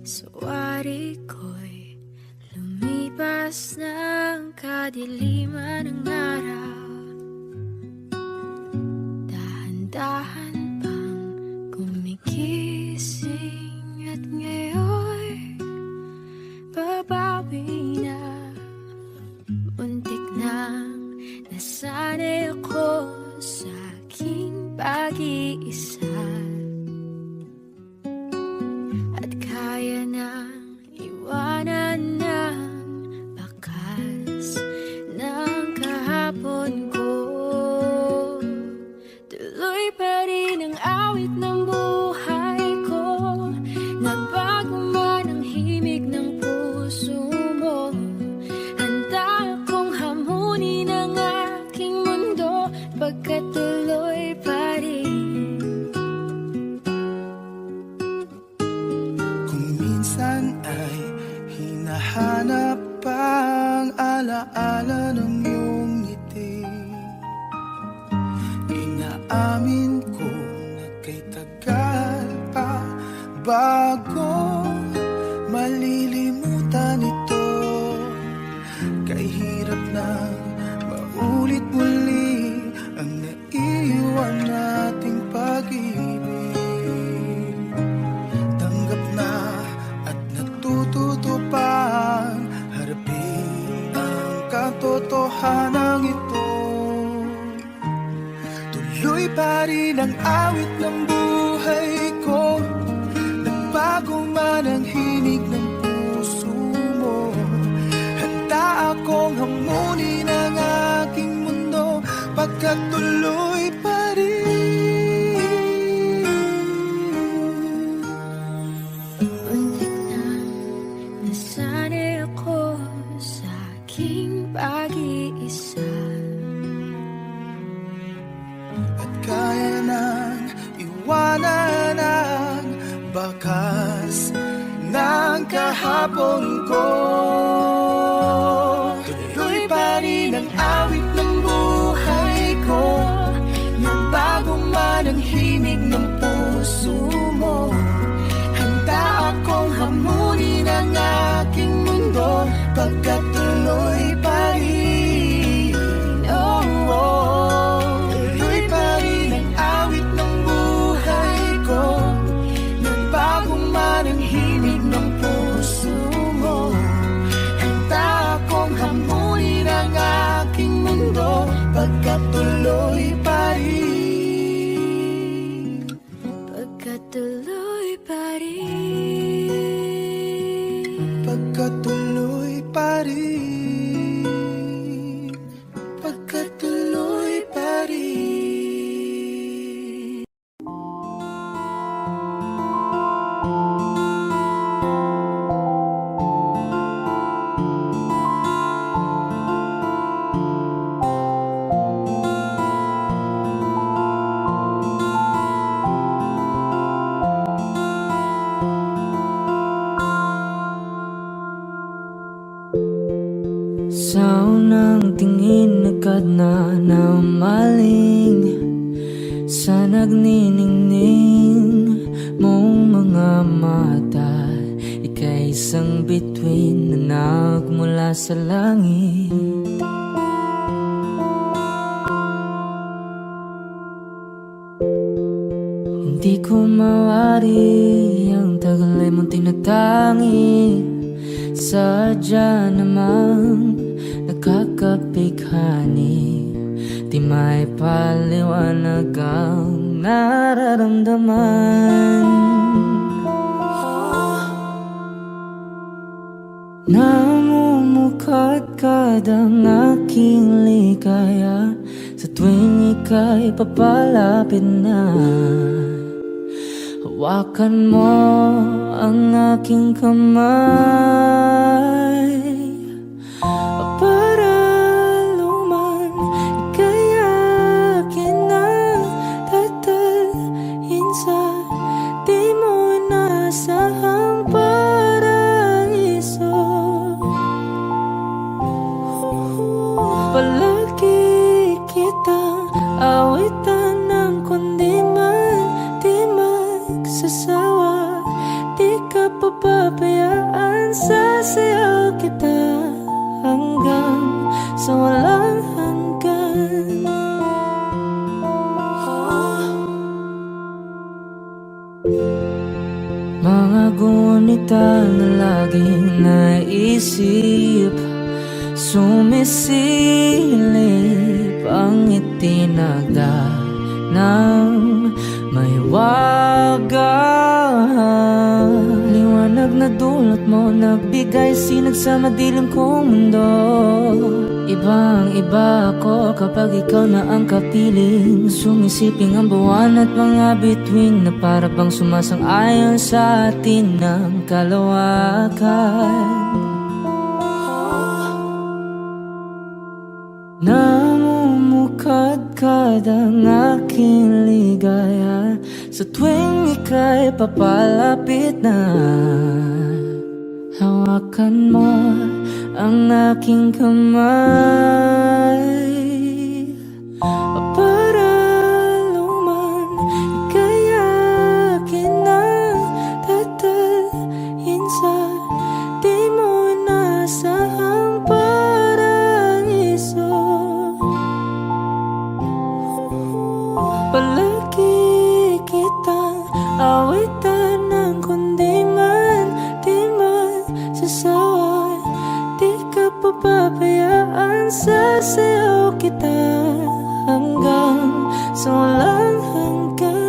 Speaker 6: Sawari ko'y lumipas ng kadiliman ng araw. Dahan-dahan pang gumigising at ngayon babawi na. Muntik nang nasanay ako sa aking pag-iisa. Kaya nang iwanan ng bakas ng kahapon ko. Tuloy pa rin ang awit ng buhay ko. Nagbago man ang himig ng puso mo. Handa akong hamunin ang aking mundo, pagkat tuloy pa rin.
Speaker 4: Minsan ay hinahanap ang alaala ng iyong ngiti. Inaamin ko na kay tagal pa bago malilimutan ito. Kay hirap na maulit muli ang naiwan nating pag-ibig. Tanggap na at natututo pang harapin ang katotohanan ito. Tuloy pa rin ang awit ng buhay ko. Nagbago man ang hinig ng puso mo. Handa akong hamunin ang aking mundo, pagkat tuloy pa rin.
Speaker 6: Muntik nang nasanay ako sa aking pag-iisa.
Speaker 4: At kaya nang iwanan ang bakas ng kahapon ko. Tuloy pa rin ang awit ng buhay ko. Nagbago man ang himig pa rin.
Speaker 6: Pagkatuloy pa rin.
Speaker 4: Pagkatuloy pa rin. Pagkatuloy pa rin.
Speaker 1: Sa unang tingin agad na namaling sa nagniningning mong mga mata. Ika'y isang bituin na nagmula sa langit. Hindi ko mawari ang tagal ay mong tinatangi. Sadya namang nakakapighani, di may paliwanag ang nararamdaman. Namumukadkad ang aking ligaya sa tuwing ika'y papalapit na. Hawakan mo ang aking kamay para luman ika'y akin na tatalhin sa di mo inasahang paraiso. Palagi kitang awitan ng kundi man di magsasawa. Di ka papabayaan, sasayaw kita hanggang sa walang hanggan. Mga gunita na laging naisip, sumisilip ang itinagda ng may wagang liwanag na dulot mo, nagbigay sinag sa madilim kong mundo. Ibang iba ako kapag ikaw na ang kapiling, sumisiping ang buwan at mga bituin na para bang sumasang-ayon sa atin ng kalawakan. Namumukadkad ang aking ligaya sa tuwing ika'y papalapit na. Hawakan mo ang aking kamay para luman ika'y akin na tatalhin sa di mo inasahang paraiso. Palagi kitang awitan ng kundi man di magsasawa. Di ka papabayaan, sasayaw kita hanggang sa walang hanggan.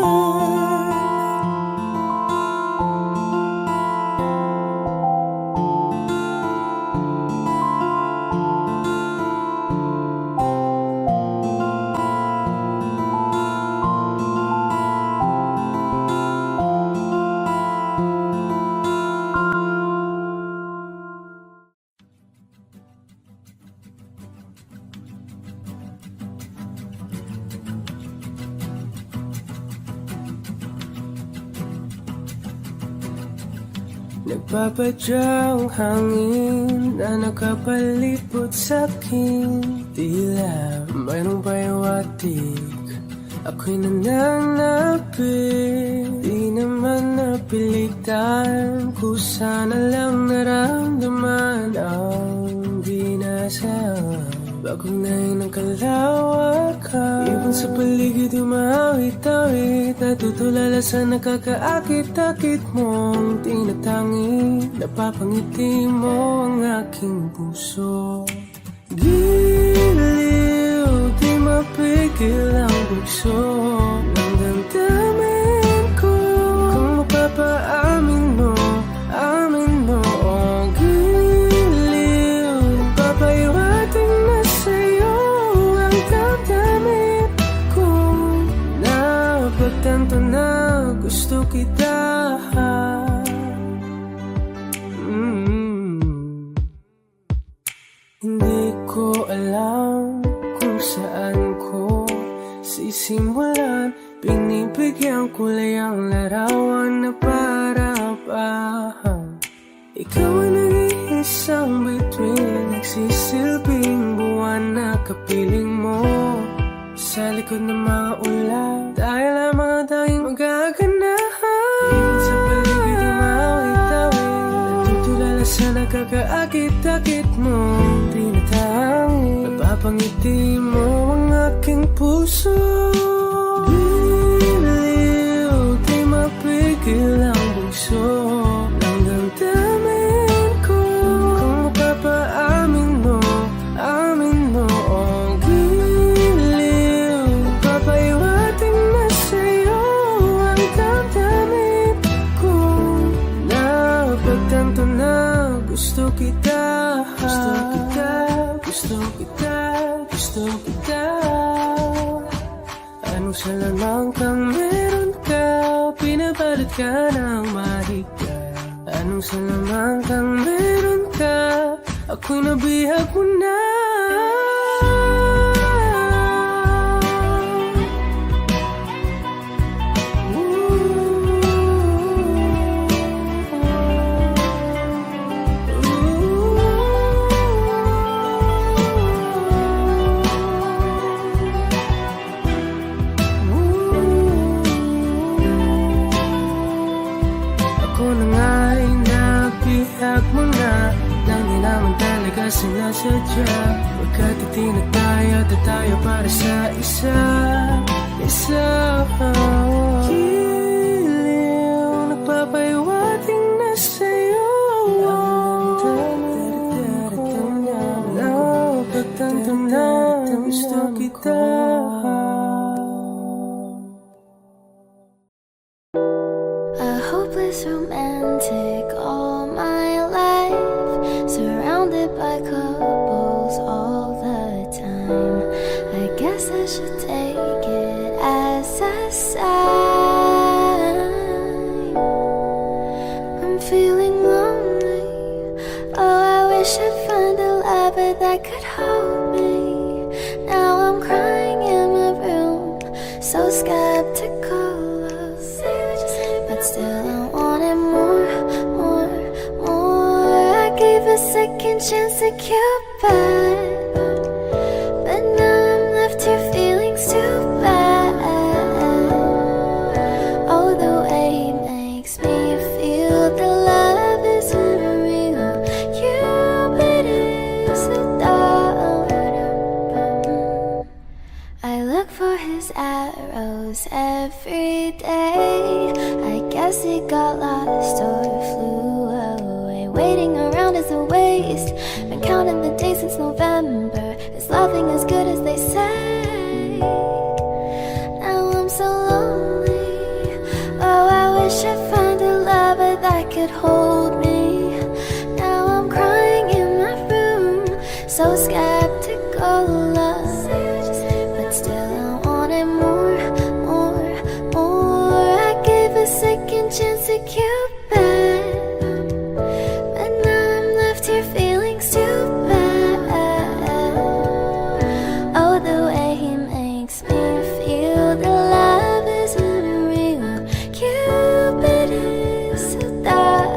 Speaker 5: Nagpapadya ang hangin na nakapalipot sa'kin. Tila mayroong payawatig, ako'y nananapit. Di naman napilitan, kusana lang naramdaman ang ginasa. Bagong nahin ng kalawakan, ibon sa paligid umawit-awit, natutulala sa nakakaakit-akit mong tinatangi. Napapangiti mo ang aking puso. Giliw, di mapigil ang bugso ng damdamin ko. Kung mapapaamin mo, amin mo ang giliw. Papaiwating na sa'yo ang damdamin ko. Napagtanto na gusto kita. Hindi ko alam kung saan ko sisimulan. Binibigyan kulay ang larawan na para-parahan. Ikaw ang nag-iisang bituin, nagsisilbing buwan na kapiling mo. Sa likod ng mga ulan, tayo lamang ang tanging magaganahan. Ibig sa paligid yung mawit-awit, natutulala sa nakakaakit-akit mo. Tinatangin, napapangiti mo ang aking puso. Biliw, di mapigil ang bugso ng damdamin ko. Kung mapapaamin mo, amin mo ang giliw. Papaiwating na sa'yo ang damdamin ko. Napagtanto na gusto kita. Gusto kita, gusto kita, gusto kita. Anong salamang kang meron ka, pinabalot ka ng mahika. Anong salamang kang meron ka, ako'y nabihag mo na. Ako na nga'y nabihag mo na nang di naman talaga sinasadya. Pagkat itinag tayo para sa isa. Giliw, nagpapaiwating na sa'yo. Napagtanto na gusto kita.
Speaker 6: A hopeless romantic all my life, surrounded by couples all the time. I guess I should take it as a sign. I'm feeling lonely. Oh, I wish I'd find a lover that could hold me. Now I'm crying in my room, so skeptical. But still I wanted more. I gave a second chance to Cupid, but now I'm left here feeling too bad. Oh, the way he makes me feel the love is unreal. Cupid is a dog. I look for his arrows every day. I guess he got lost or flew away. Waiting around is a waste. Been counting the days since November. Is loving as good as they say? Now I'm so lonely. Oh, I wish I'd find a lover that could hold me. Now I'm crying in my room, so skeptical of. But still I wanted more. I gave a second chance to Cupid, but now I'm left here feeling too bad. Oh, the way he makes me feel the love is unreal. Cupid is so dark.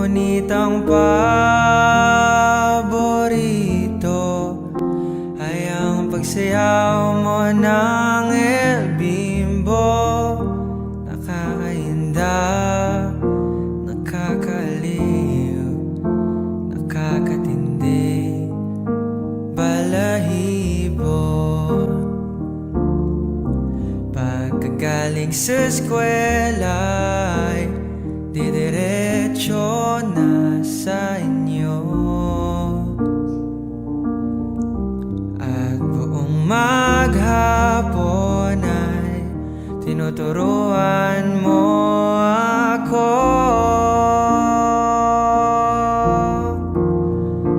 Speaker 3: Ngunit ang paborito ay ang pagsayaw mo ng El Bimbo. Nakakainda, nakakaliw, nakakatindi, balahibo. Pagkagaling sa eskwela ay didiretso na sa inyo, at buong maghapon ay tinuturuan mo ako.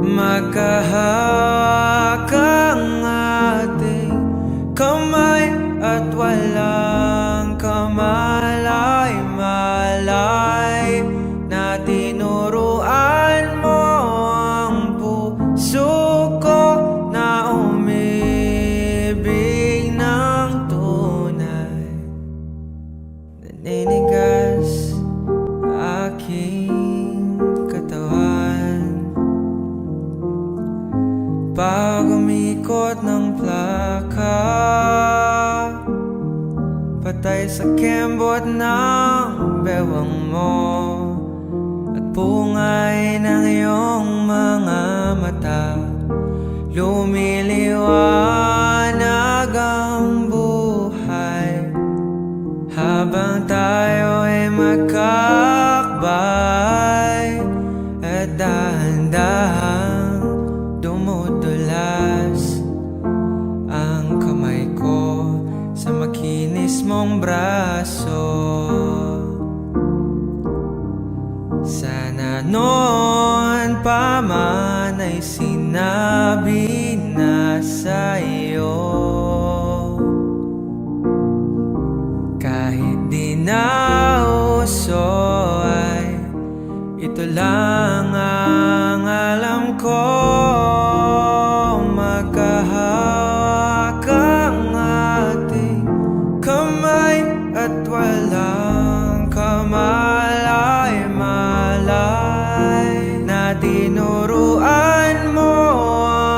Speaker 3: Magkahawak ang ating kamay at walang kamalay-malay, na tinuruan mo ang puso ko na umibig ng tunay. Naninigas aking katawan pag umikot ng plaka, patay sa kembot ng bewang mo at pungay ng iyong mga mata. Lumiliwanag ang buhay habang tayo ay magkakbay, at dahan-dahang dumudulas ang kamay ko sa makinis mong braso. Sana noon pa man ay sinabi na sa'yo, kahit di na uso ay ito lang ang alam ko. Magkahawak ang ating kamay at walang kamalay-malay, na tinuruan mo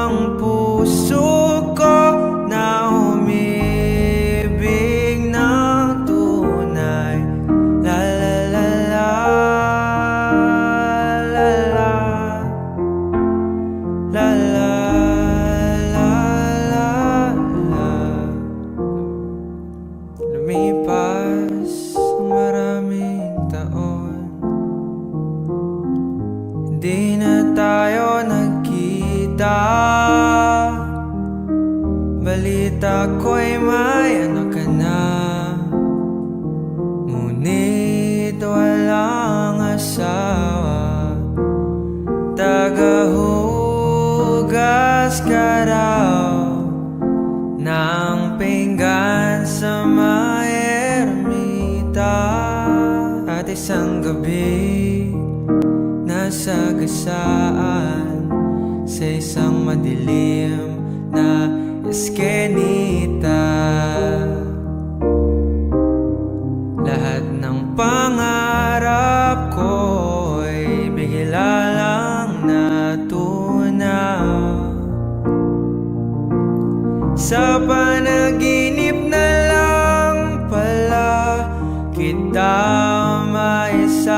Speaker 3: ang puso ko na umibig ng tunay. La la la la, la la, la la, la la la. Lumipas ang maraming taon, hindi na tayo nagkita. Balita ko'y may anak ka na, ngunit walang asawa. Tagahugas ka raw ng pinggan sa may ermita, at isang gabi nasa gasaan sa isang madilim na eskenita. Lahat ng pangarap ko'y bigla lang natunaw. Sa panaginip na lang pala kita maisasayaw.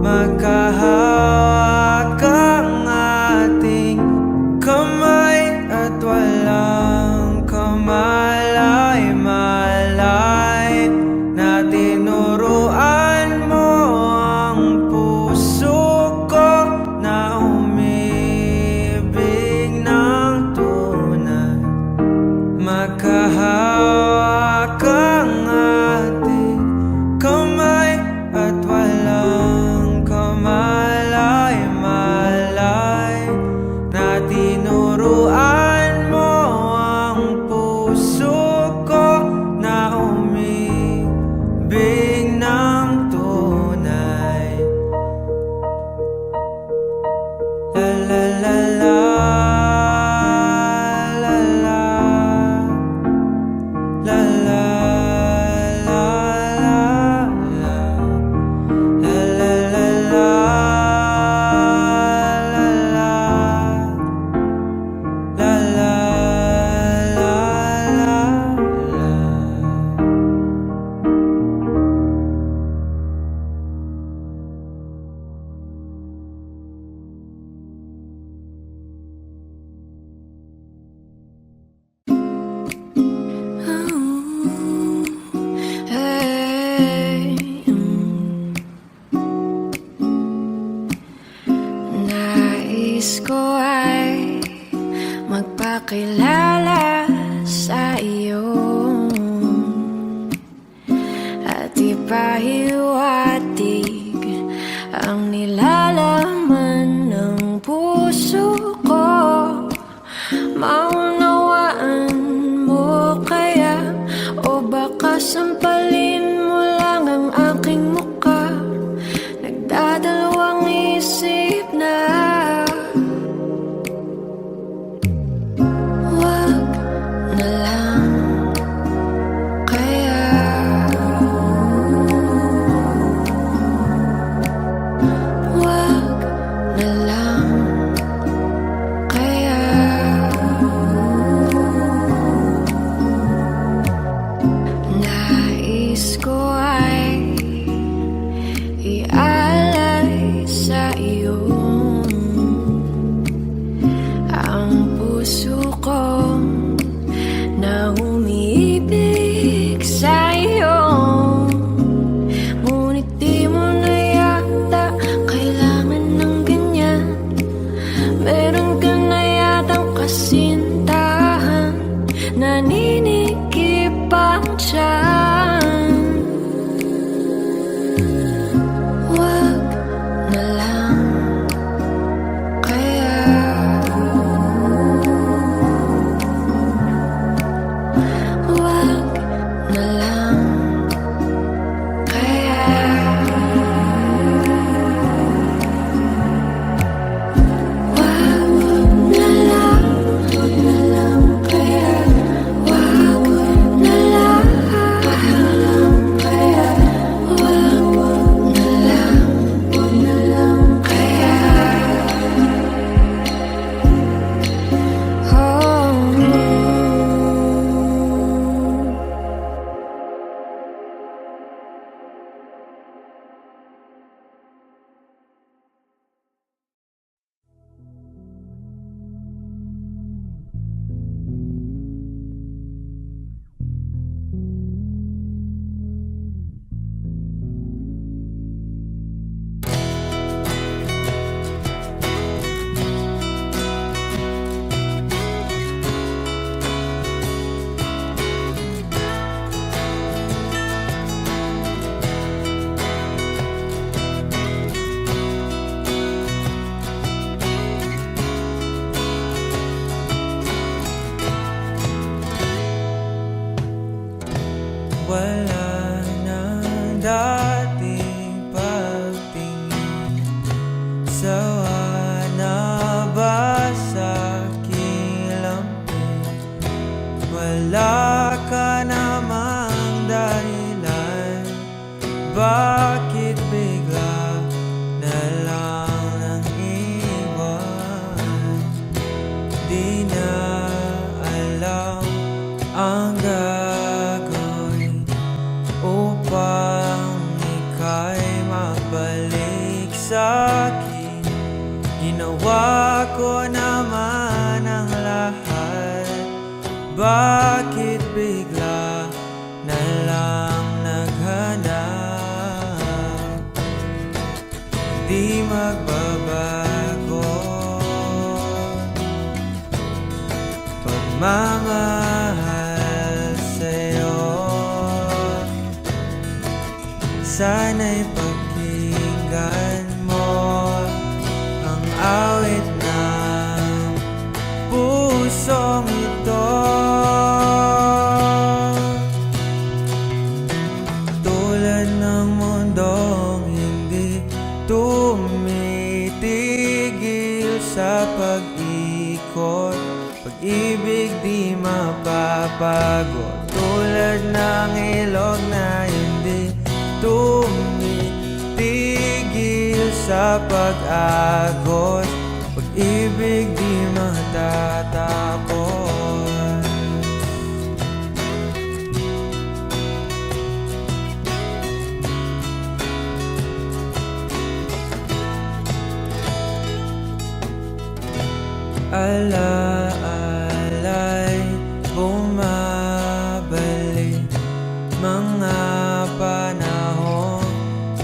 Speaker 3: Magkahawak ang ating kamay at walang kamalay-malay, na tinuruan mo ang puso ko na umibig
Speaker 6: pahiwatig ang nilalaman ng puso ko. Maunawaan mo kaya, o baka sampalin mo lang ang aking muka. Nagdadalawang isip na wag na lang kaya. Wag na lang kaya. Nais ko ay ialay sa iyo ang puso ko na umiibig sa iyo. Ngunit di mo na yata kailangan ng ganyan. Meron ka na yatang kasintahan, naninikip ang tiyan. Wag na lang kaya. Wag na lang kaya. Wag na lang kaya. Wag na lang kaya. Wag na lang kaya. Oh.
Speaker 3: Wala na dating pagtingin, sawa na ba sa kilampin? Wala ka namang dahilan, bakit bigla na lang nang iwan? Di na alam ang gagawin upang ika'y magbalik sa'kin. Ginawa ko naman ang lahat, bakit bigla na lang naghanap? Di magbabago pagmamahal sa'yo. Sana'y pakinggan mo ang awit ng pusong ito. Tulad ng mundong hindi tumitigil sa pag-ikot, pag-ibig di mapapagod. Tulad ng ilog na hindi tumitigil sa pag-agos, pag-ibig di matatapos. Alaalay bumabalik, mga panahon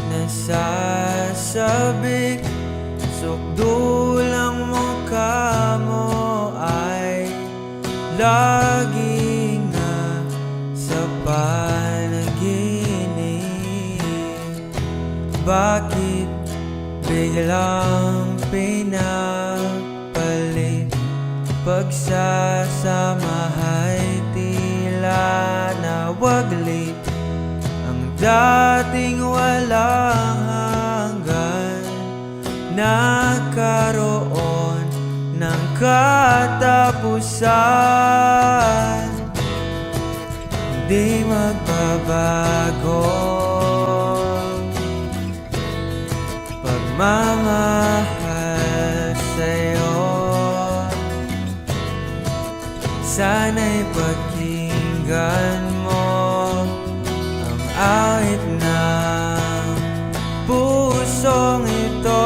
Speaker 3: nasasabik. Sukdulang mukha mo ay lagi nga sa panaginip. Bakit biglang pinagpalit? Pagsasamahay tila nawaglit. Ang dating walang hanggan nagkaroon ng katapusan. Di magbabago pagmamahal sa'yo. Sana'y pakinggan mo ang awit ng pusong ito.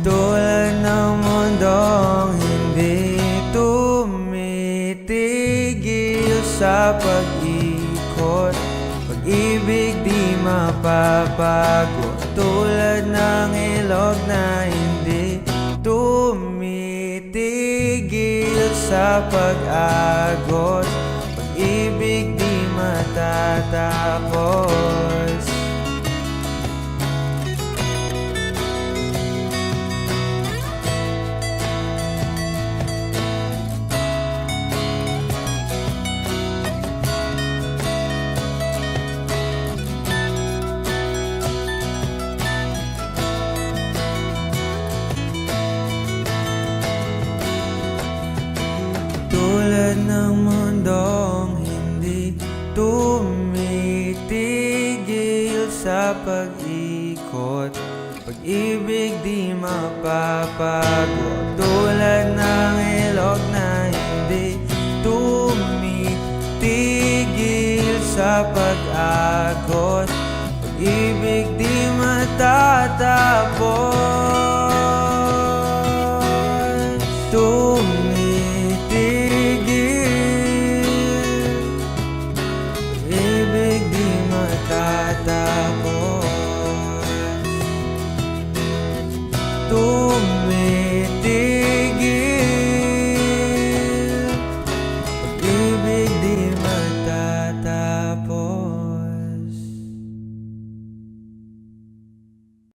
Speaker 3: Tulad ng mundong hindi tumitigil sa pag-ikot, pag-ibig di mapapago. Tulad ng ilog na hindi tumitigil sa pag-agos, pag-ibig di matatapos. Tulad ng mundong hindi tumitigil sa pag-ikot, pag-ibig di mapapago. Tulad ng ilog na hindi tumitigil sa pag-agos, pag-ibig di matatapos.